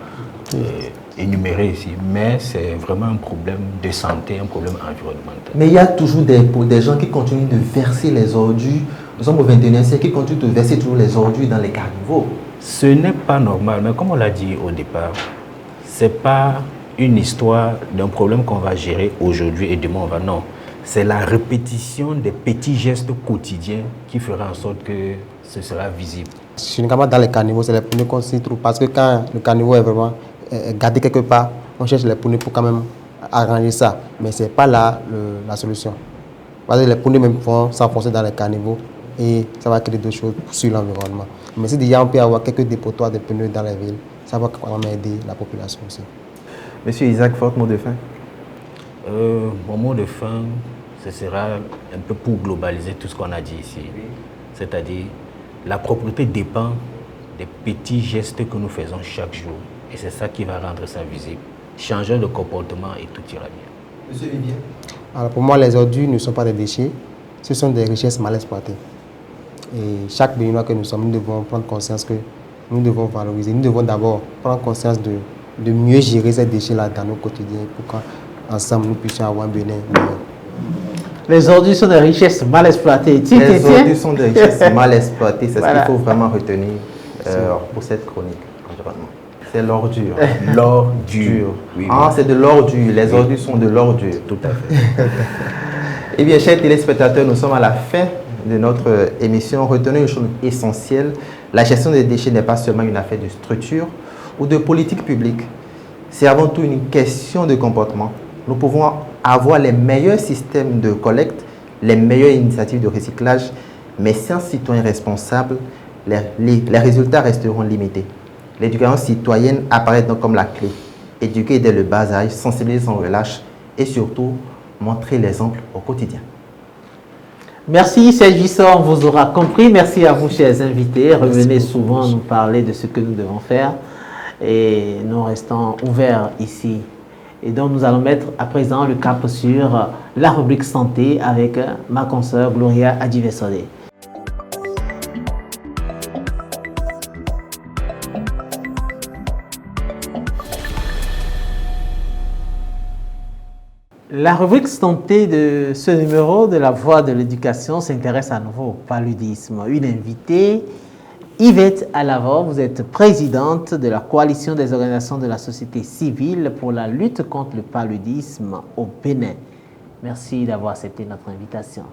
énumérer ici. Mais c'est vraiment un problème de santé, un problème environnemental. Mais il y a toujours des gens qui continuent de verser les ordures. Nous sommes au 21e siècle, qui continuent de verser toujours les ordures dans les caniveaux. Ce n'est pas normal, mais comme on l'a dit au départ, ce n'est pas une histoire d'un problème qu'on va gérer aujourd'hui et demain on va... Non, c'est la répétition des petits gestes quotidiens qui fera en sorte que ce sera visible. Généralement dans les caniveaux, c'est les pneus qu'on s'y trouve parce que quand le caniveau est vraiment gardé quelque part, on cherche les pneus pour quand même arranger ça. Mais ce n'est pas la solution. Parce que les pneus même vont s'enfoncer dans les caniveaux et ça va créer d'autres choses sur l'environnement. Mais si déjà on peut avoir quelques dépotoirs de pneus dans les villes, ça va quand même aider la population aussi. Monsieur Isaac, votre mot de fin? Mon mot de fin, ce sera un peu pour globaliser tout ce qu'on a dit ici. C'est-à-dire, la propreté dépend des petits gestes que nous faisons chaque jour. Et c'est ça qui va rendre ça visible. Changer de comportement et tout ira bien. Monsieur Vivien? Alors pour moi, les ordures ne sont pas des déchets, ce sont des richesses mal exploitées. Et chaque Béninois que nous sommes, nous devons prendre conscience que nous devons valoriser. Nous devons d'abord prendre conscience de mieux gérer ces déchets-là dans nos quotidiens pour qu'ensemble nous puissions avoir un Bénin meilleur. Les ordures sont des richesses mal exploitées. Les ordures sont des richesses mal exploitées. C'est ce qu'il faut vraiment retenir pour cette chronique. C'est l'ordure. L'ordure. Oui, ah, c'est de l'ordure. Les ordures sont de l'ordure. Tout à fait. Eh bien, chers téléspectateurs, nous sommes à la fin de notre émission. Retenez une chose essentielle. La gestion des déchets n'est pas seulement une affaire de structure ou de politique publique. C'est avant tout une question de comportement. Nous pouvons avoir les meilleurs systèmes de collecte, les meilleures initiatives de recyclage, mais sans citoyens responsables, les résultats resteront limités. L'éducation citoyenne apparaît donc comme la clé. Éduquer dès le bas âge, sensibiliser sans relâche et surtout montrer l'exemple au quotidien. Merci Serge Vissor, on vous aura compris. Merci à vous chers invités. Revenez souvent nous parler de ce que nous devons faire. Et nous restons ouverts ici. Et donc nous allons mettre à présent le cap sur la rubrique santé avec ma consoeur Gloria Adivesode. La rubrique santé de ce numéro de la Voix de l'éducation s'intéresse à nouveau au paludisme. Une invitée, Yvette Alavor, vous êtes présidente de la coalition des organisations de la société civile pour la lutte contre le paludisme au Bénin. Merci d'avoir accepté notre invitation.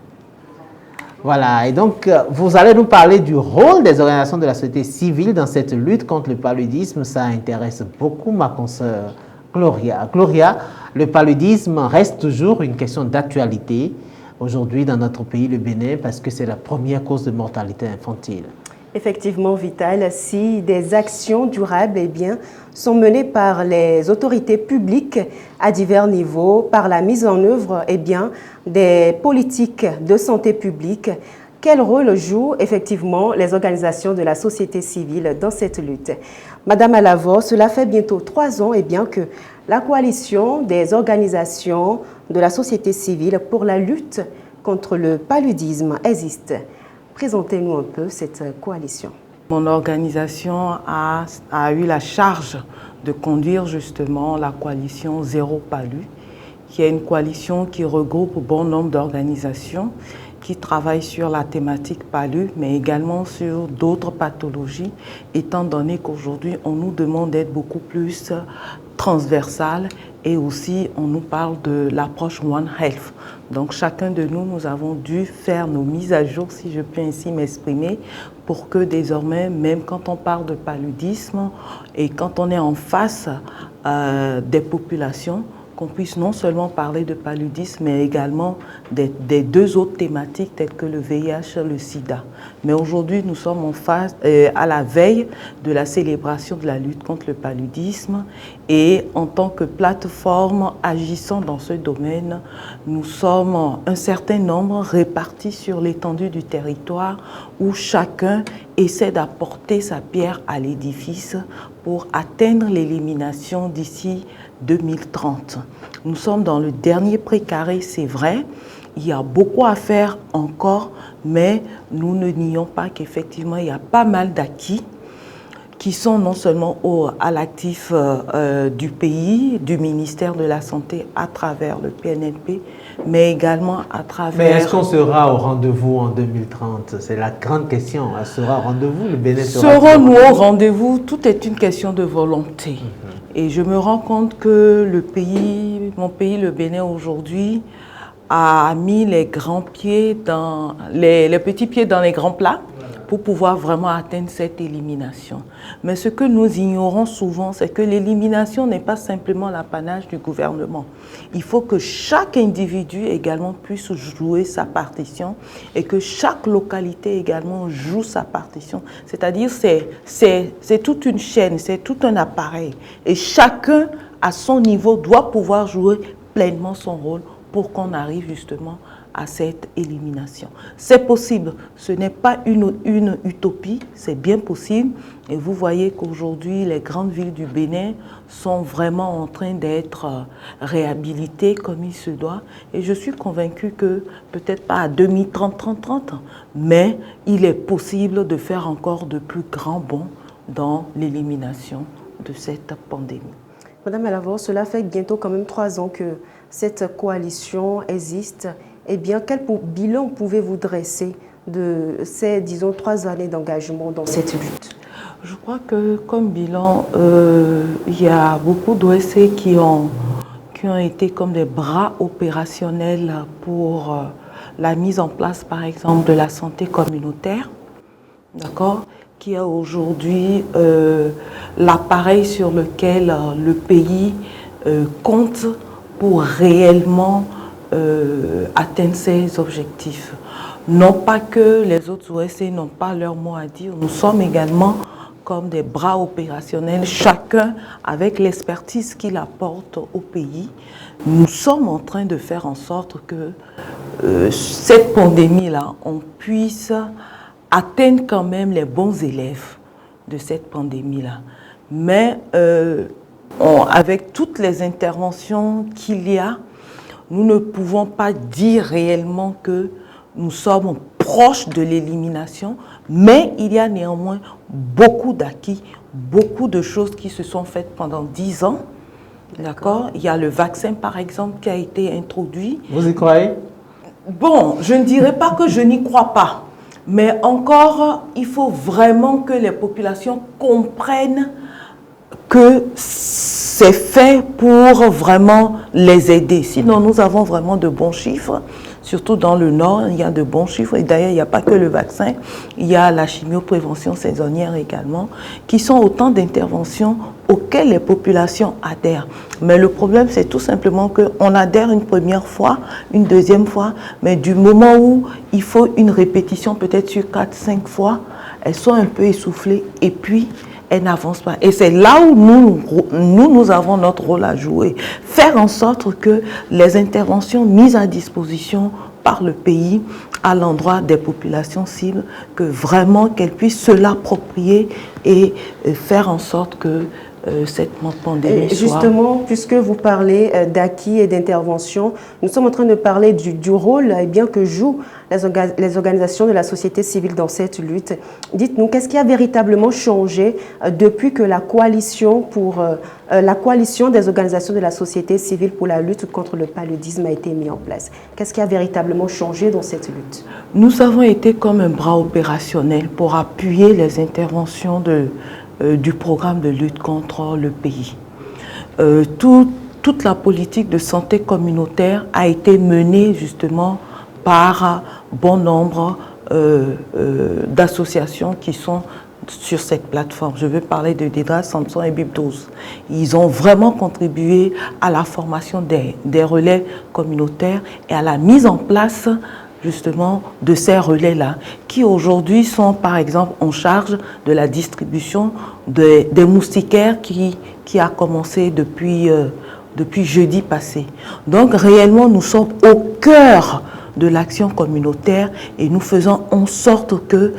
Voilà, et donc vous allez nous parler du rôle des organisations de la société civile dans cette lutte contre le paludisme. Ça intéresse beaucoup ma consoeur Gloria. Gloria, le paludisme reste toujours une question d'actualité aujourd'hui dans notre pays, le Bénin, parce que c'est la première cause de mortalité infantile. Effectivement, Vital, si des actions durables sont menées par les autorités publiques à divers niveaux, par la mise en œuvre des politiques de santé publique, quel rôle jouent effectivement les organisations de la société civile dans cette lutte? Madame Alavor, cela fait bientôt 3 ans que la coalition des organisations de la société civile pour la lutte contre le paludisme existe. Présentez-nous un peu cette coalition. mon organisation a eu la charge de conduire justement la coalition Zéro Palu, qui est une coalition qui regroupe bon nombre d'organisations qui travaillent sur la thématique palu, mais également sur d'autres pathologies, étant donné qu'aujourd'hui, on nous demande d'être beaucoup plus transversal et aussi on nous parle de l'approche One Health. Donc chacun de nous, nous avons dû faire nos mises à jour, si je peux ainsi m'exprimer, pour que désormais, même quand on parle de paludisme et quand on est en face des populations, qu'on puisse non seulement parler de paludisme, mais également des deux autres thématiques telles que le VIH et le sida. Mais aujourd'hui, nous sommes en phase, à la veille de la célébration de la lutte contre le paludisme et en tant que plateforme agissant dans ce domaine, nous sommes un certain nombre répartis sur l'étendue du territoire où chacun essaie d'apporter sa pierre à l'édifice pour atteindre l'élimination d'ici 2030. Nous sommes dans le dernier précaré, c'est vrai. Il y a beaucoup à faire encore, mais nous ne nions pas qu'effectivement, il y a pas mal d'acquis qui sont non seulement à l'actif du pays, du ministère de la Santé à travers le PNLP, mais également à travers... Mais est-ce qu'on sera au rendez-vous en 2030? C'est la grande question. Elle sera au rendez-vous? Le Bénin sera... Serons-nous au rendez-vous? Tout est une question de volonté. Et je me rends compte que le pays, mon pays, le Bénin aujourd'hui, a mis les grands pieds dans les petits pieds dans les grands plats pour pouvoir vraiment atteindre cette élimination. Mais ce que nous ignorons souvent, c'est que l'élimination n'est pas simplement l'apanage du gouvernement. Il faut que chaque individu également puisse jouer sa partition et que chaque localité également joue sa partition. C'est-à-dire c'est toute une chaîne, c'est tout un appareil. Et chacun, à son niveau, doit pouvoir jouer pleinement son rôle pour qu'on arrive justement à cette élimination. C'est possible, ce n'est pas une utopie, c'est bien possible. Et vous voyez qu'aujourd'hui, les grandes villes du Bénin sont vraiment en train d'être réhabilitées comme il se doit. Et je suis convaincue que, peut-être pas à 2030, mais il est possible de faire encore de plus grands bonds dans l'élimination de cette pandémie. Madame Alavor, cela fait bientôt quand même 3 ans que cette coalition existe. Eh bien, quel bilan pouvez-vous dresser de ces, disons, 3 années d'engagement dans cette lutte? Je crois que comme bilan, il y a beaucoup d'OSC qui ont été comme des bras opérationnels pour la mise en place, par exemple, de la santé communautaire, d'accord, qui a aujourd'hui l'appareil sur lequel le pays compte pour réellement atteindre ses objectifs. Non pas que les autres OSC n'ont pas leur mot à dire, nous sommes également comme des bras opérationnels, chacun avec l'expertise qu'il apporte au pays. Nous sommes en train de faire en sorte que cette pandémie-là, on puisse atteindre quand même les bons élèves de cette pandémie-là. Mais avec toutes les interventions qu'il y a, nous ne pouvons pas dire réellement que nous sommes proches de l'élimination, mais il y a néanmoins beaucoup d'acquis, beaucoup de choses qui se sont faites pendant 10 ans. D'accord? Il y a le vaccin, par exemple, qui a été introduit. Vous y croyez? Bon, je ne dirais pas que je n'y crois pas, mais encore, il faut vraiment que les populations comprennent que c'est fait pour vraiment les aider. Sinon, nous avons vraiment de bons chiffres, surtout dans le Nord, il y a de bons chiffres. Et d'ailleurs, il n'y a pas que le vaccin, il y a la chimioprévention saisonnière également, qui sont autant d'interventions auxquelles les populations adhèrent. Mais le problème, c'est tout simplement qu'on adhère une première fois, une deuxième fois, mais du moment où il faut une répétition, peut-être sur 4-5 fois, elles sont un peu essoufflées et puis elles n'avancent pas. Et c'est là où nous avons notre rôle à jouer. Faire en sorte que les interventions mises à disposition par le pays à l'endroit des populations cibles, que vraiment qu'elles puissent se l'approprier et faire en sorte que cette pandémie soit... Justement, puisque vous parlez d'acquis et d'intervention, nous sommes en train de parler du rôle que jouent les organisations de la société civile dans cette lutte. Dites-nous, qu'est-ce qui a véritablement changé depuis que la coalition des organisations de la société civile pour la lutte contre le paludisme a été mise en place? Qu'est-ce qui a véritablement changé dans cette lutte? Nous avons été comme un bras opérationnel pour appuyer les interventions du programme de lutte contre le pays. Toute la politique de santé communautaire a été menée justement par bon nombre d'associations qui sont sur cette plateforme. Je veux parler de DEDRA, Samson et Bibdose. Ils ont vraiment contribué à la formation des relais communautaires et à la mise en place justement de ces relais-là, qui aujourd'hui sont par exemple en charge de la distribution des moustiquaires qui a commencé depuis jeudi passé. Donc réellement, nous sommes au cœur de l'action communautaire et nous faisons en sorte que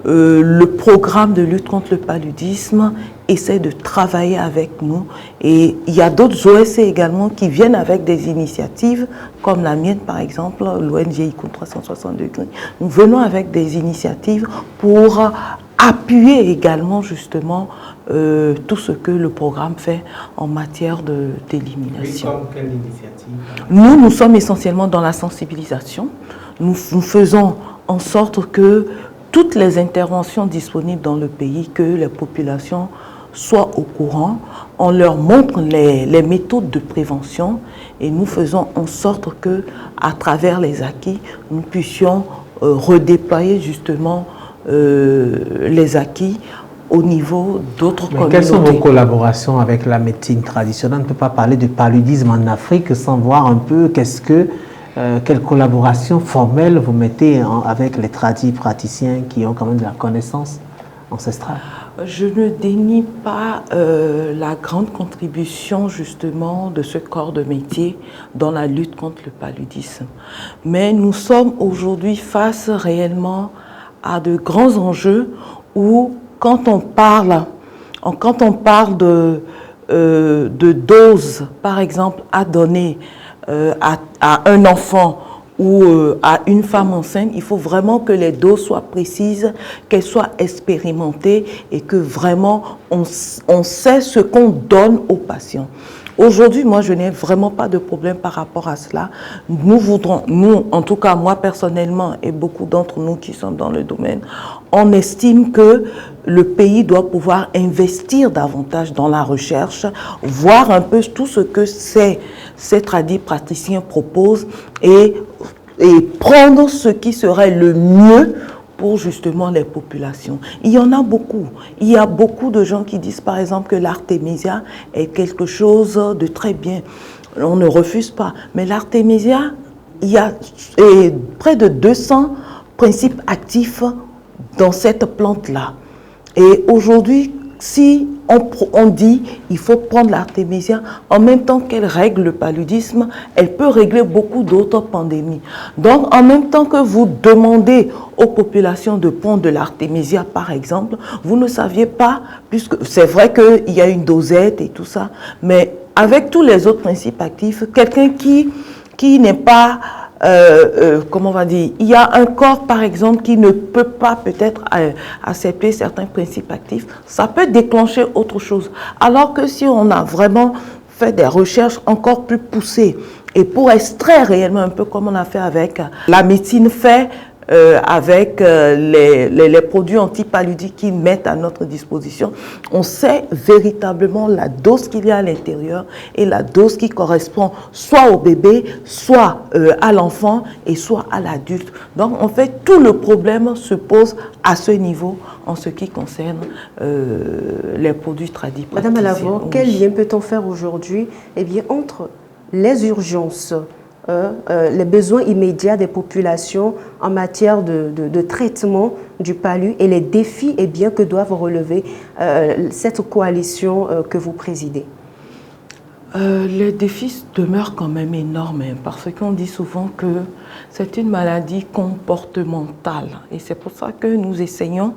le programme de lutte contre le paludisme essaie de travailler avec nous. Et il y a d'autres OSC également qui viennent avec des initiatives, comme la mienne par exemple, l'ONG ICON 360 degrés. Nous venons avec des initiatives pour appuyer également justement tout ce que le programme fait en matière d'élimination. Comme quelle initiative? Nous sommes essentiellement dans la sensibilisation. Nous faisons en sorte que toutes les interventions disponibles dans le pays, que les populations soient au courant. On leur montre les méthodes de prévention et nous faisons en sorte que, à travers les acquis, nous puissions redéployer justement les acquis au niveau d'autres communautés. Quelles sont vos collaborations avec la médecine traditionnelle? On ne peut pas parler de paludisme en Afrique sans voir un peu quelle collaboration formelle vous mettez avec les praticiens qui ont quand même de la connaissance ancestrale? Je ne dénie pas la grande contribution justement de ce corps de métier dans la lutte contre le paludisme. Mais nous sommes aujourd'hui face réellement à de grands enjeux où quand on parle de doses, par exemple, à donner à un enfant ou à une femme enceinte, il faut vraiment que les doses soient précises, qu'elles soient expérimentées et que vraiment on sait ce qu'on donne aux patients. Aujourd'hui, moi, je n'ai vraiment pas de problème par rapport à cela. Nous, en tout cas, moi personnellement et beaucoup d'entre nous qui sommes dans le domaine, on estime que le pays doit pouvoir investir davantage dans la recherche, voir un peu tout ce que ces praticiens proposent et prendre ce qui serait le mieux pour justement les populations. Il y en a beaucoup. Il y a beaucoup de gens qui disent par exemple que l'artémisia est quelque chose de très bien. On ne refuse pas. Mais l'artémisia, il y a près de 200 principes actifs dans cette plante-là. Et aujourd'hui, si on dit il faut prendre l'artémisia, en même temps qu'elle règle le paludisme, elle peut régler beaucoup d'autres pandémies. Donc, en même temps que vous demandez aux populations de prendre de l'artémisia, par exemple, vous ne saviez pas, puisque c'est vrai qu'il y a une dosette et tout ça, mais avec tous les autres principes actifs, quelqu'un qui n'est pas... comment on va dire, il y a un corps par exemple qui ne peut pas peut-être accepter certains principes actifs, ça peut déclencher autre chose. Alors que si on a vraiment fait des recherches encore plus poussées et pour extraire réellement un peu comme on a fait avec la médecine fait avec les produits antipaludiques qu'ils mettent à notre disposition, on sait véritablement la dose qu'il y a à l'intérieur et la dose qui correspond soit au bébé, soit à l'enfant et soit à l'adulte. Donc en fait, tout le problème se pose à ce niveau en ce qui concerne les produits traditionnels. Madame Alavant, oui. Quel lien peut-on faire aujourd'hui entre les urgences, les besoins immédiats des populations en matière de traitement du palu et les défis que doivent relever cette coalition que vous présidez? Les défis demeurent quand même énormes parce qu'on dit souvent que c'est une maladie comportementale et c'est pour ça que nous essayons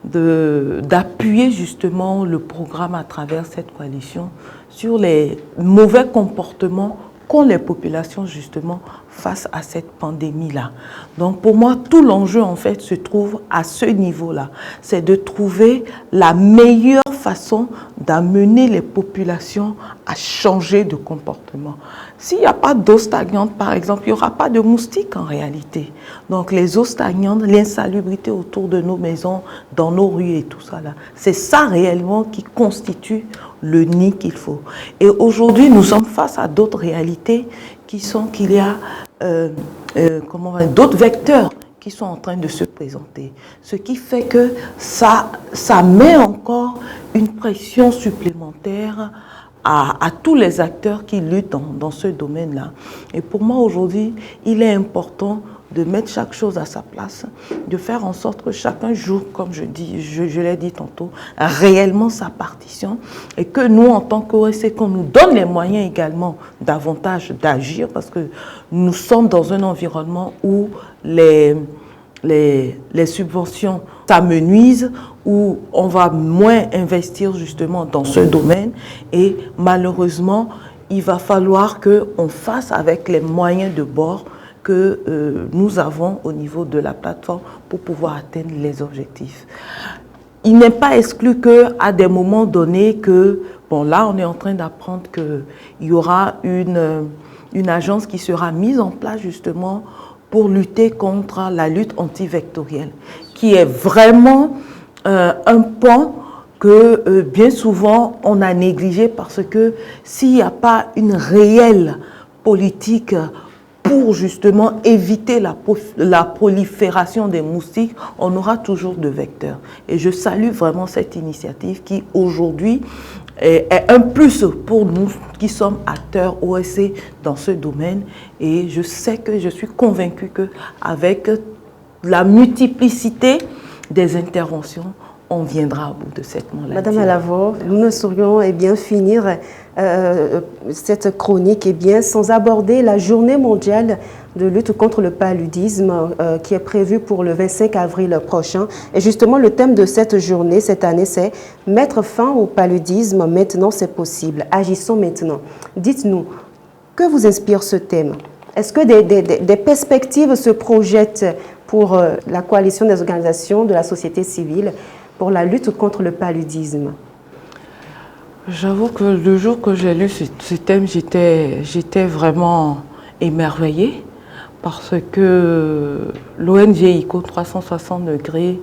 d'appuyer justement le programme à travers cette coalition sur les mauvais comportements qu'ont les populations justement face à cette pandémie-là. Donc pour moi, tout l'enjeu en fait se trouve à ce niveau-là. C'est de trouver la meilleure façon d'amener les populations à changer de comportement. S'il n'y a pas d'eau stagnante, par exemple, il n'y aura pas de moustiques en réalité. Donc les eaux stagnantes, l'insalubrité autour de nos maisons, dans nos rues et tout ça là, c'est ça réellement qui constitue le nid qu'il faut. Et aujourd'hui, nous sommes face à d'autres réalités qui sont qu'il y a d'autres vecteurs qui sont en train de se présenter. Ce qui fait que ça met encore une pression supplémentaire à tous les acteurs qui luttent dans ce domaine-là. Et pour moi, aujourd'hui, il est important de mettre chaque chose à sa place, de faire en sorte que chacun joue, comme je l'ai dit tantôt, réellement sa partition et que nous, en tant qu'OSC, qu'on nous donne les moyens également davantage d'agir parce que nous sommes dans un environnement où les subventions s'amenuisent, où on va moins investir justement dans ce domaine et malheureusement, il va falloir qu'on fasse avec les moyens de bord que nous avons au niveau de la plateforme pour pouvoir atteindre les objectifs. Il n'est pas exclu qu'à des moments donnés là on est en train d'apprendre qu'il y aura une agence qui sera mise en place justement pour lutter contre la lutte antivectorielle, qui est vraiment un pan que bien souvent on a négligé parce que s'il n'y a pas une réelle politique pour justement éviter la prolifération des moustiques, on aura toujours de vecteurs. Et je salue vraiment cette initiative qui aujourd'hui est un plus pour nous qui sommes acteurs OSC dans ce domaine. Et je suis convaincue qu'avec la multiplicité des interventions, on viendra au bout de cette maladie. Madame Alavor, nous ne saurions finir cette chronique sans aborder la journée mondiale de lutte contre le paludisme qui est prévue pour le 25 avril prochain. Et justement, le thème de cette journée, cette année, c'est « Mettre fin au paludisme, maintenant c'est possible. Agissons maintenant ». Dites-nous, que vous inspire ce thème? Est-ce que des perspectives se projettent pour la coalition des organisations de la société civile pour la lutte contre le paludisme? J'avoue que le jour que j'ai lu ce thème, j'étais vraiment émerveillée parce que l'ONG ICO 360 degrés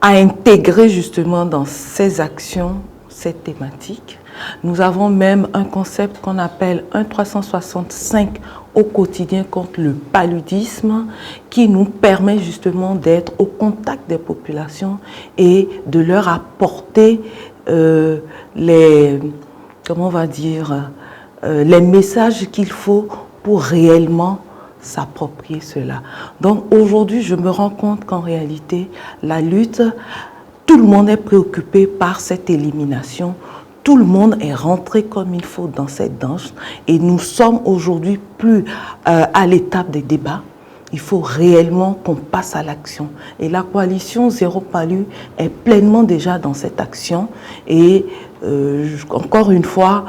a intégré justement dans ses actions cette thématique. Nous avons même un concept qu'on appelle un 365 au quotidien contre le paludisme qui nous permet justement d'être au contact des populations et de leur apporter les messages qu'il faut pour réellement s'approprier cela. Donc aujourd'hui, je me rends compte qu'en réalité, la lutte, tout le monde est préoccupé par cette élimination. Tout le monde est rentré comme il faut dans cette danse et nous sommes aujourd'hui plus à l'étape des débats. Il faut réellement qu'on passe à l'action. Et la coalition Zéro Palu est pleinement déjà dans cette action. Et encore une fois,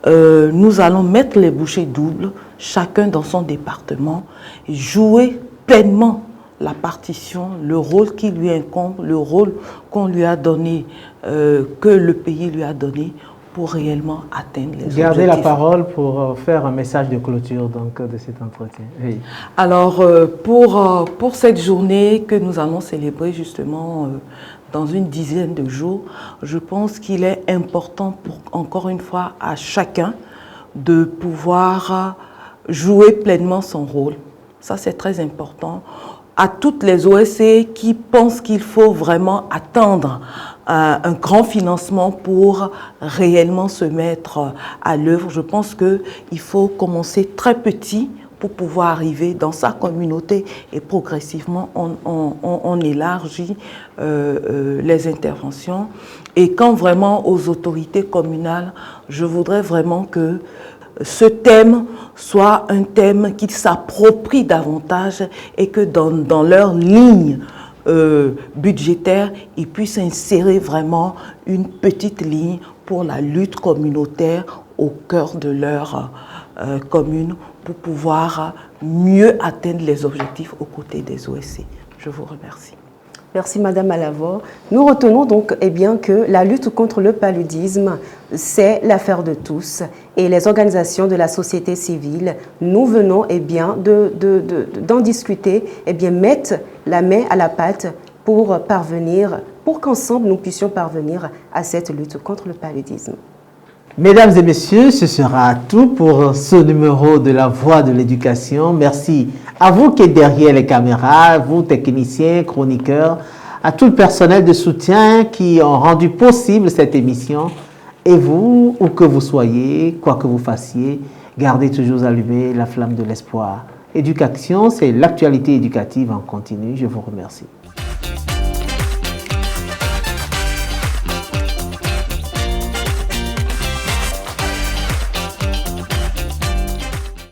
nous allons mettre les bouchées doubles, chacun dans son département, et jouer pleinement la partition, le rôle qui lui incombe, le rôle qu'on lui a donné, que le pays lui a donné, pour réellement atteindre les objectifs. Gardez la parole pour faire un message de clôture donc, de cet entretien. Oui. Alors, pour cette journée que nous allons célébrer justement dans une dizaine de jours, je pense qu'il est important pour, encore une fois, à chacun de pouvoir jouer pleinement son rôle. Ça, c'est très important. À toutes les OSC qui pensent qu'il faut vraiment attendre un grand financement pour réellement se mettre à l'œuvre. Je pense qu'il faut commencer très petit pour pouvoir arriver dans sa communauté et progressivement on élargit les interventions. Et quand vraiment aux autorités communales, je voudrais vraiment que ce thème soit un thème qu'ils s'approprient davantage et que dans leur ligne budgétaire, ils puissent insérer vraiment une petite ligne pour la lutte communautaire au cœur de leur commune pour pouvoir mieux atteindre les objectifs aux côtés des OSC. Je vous remercie. Merci Madame Alavor. Nous retenons donc que la lutte contre le paludisme, c'est l'affaire de tous. Et les organisations de la société civile, nous venons d'en discuter, mettre la main à la pâte pour qu'ensemble nous puissions parvenir à cette lutte contre le paludisme. Mesdames et messieurs, ce sera tout pour ce numéro de La Voix de l'Éducation. Merci à vous qui êtes derrière les caméras, vous techniciens, chroniqueurs, à tout le personnel de soutien qui ont rendu possible cette émission. Et vous, où que vous soyez, quoi que vous fassiez, gardez toujours allumée la flamme de l'espoir. Éducation, c'est l'actualité éducative en continu. Je vous remercie.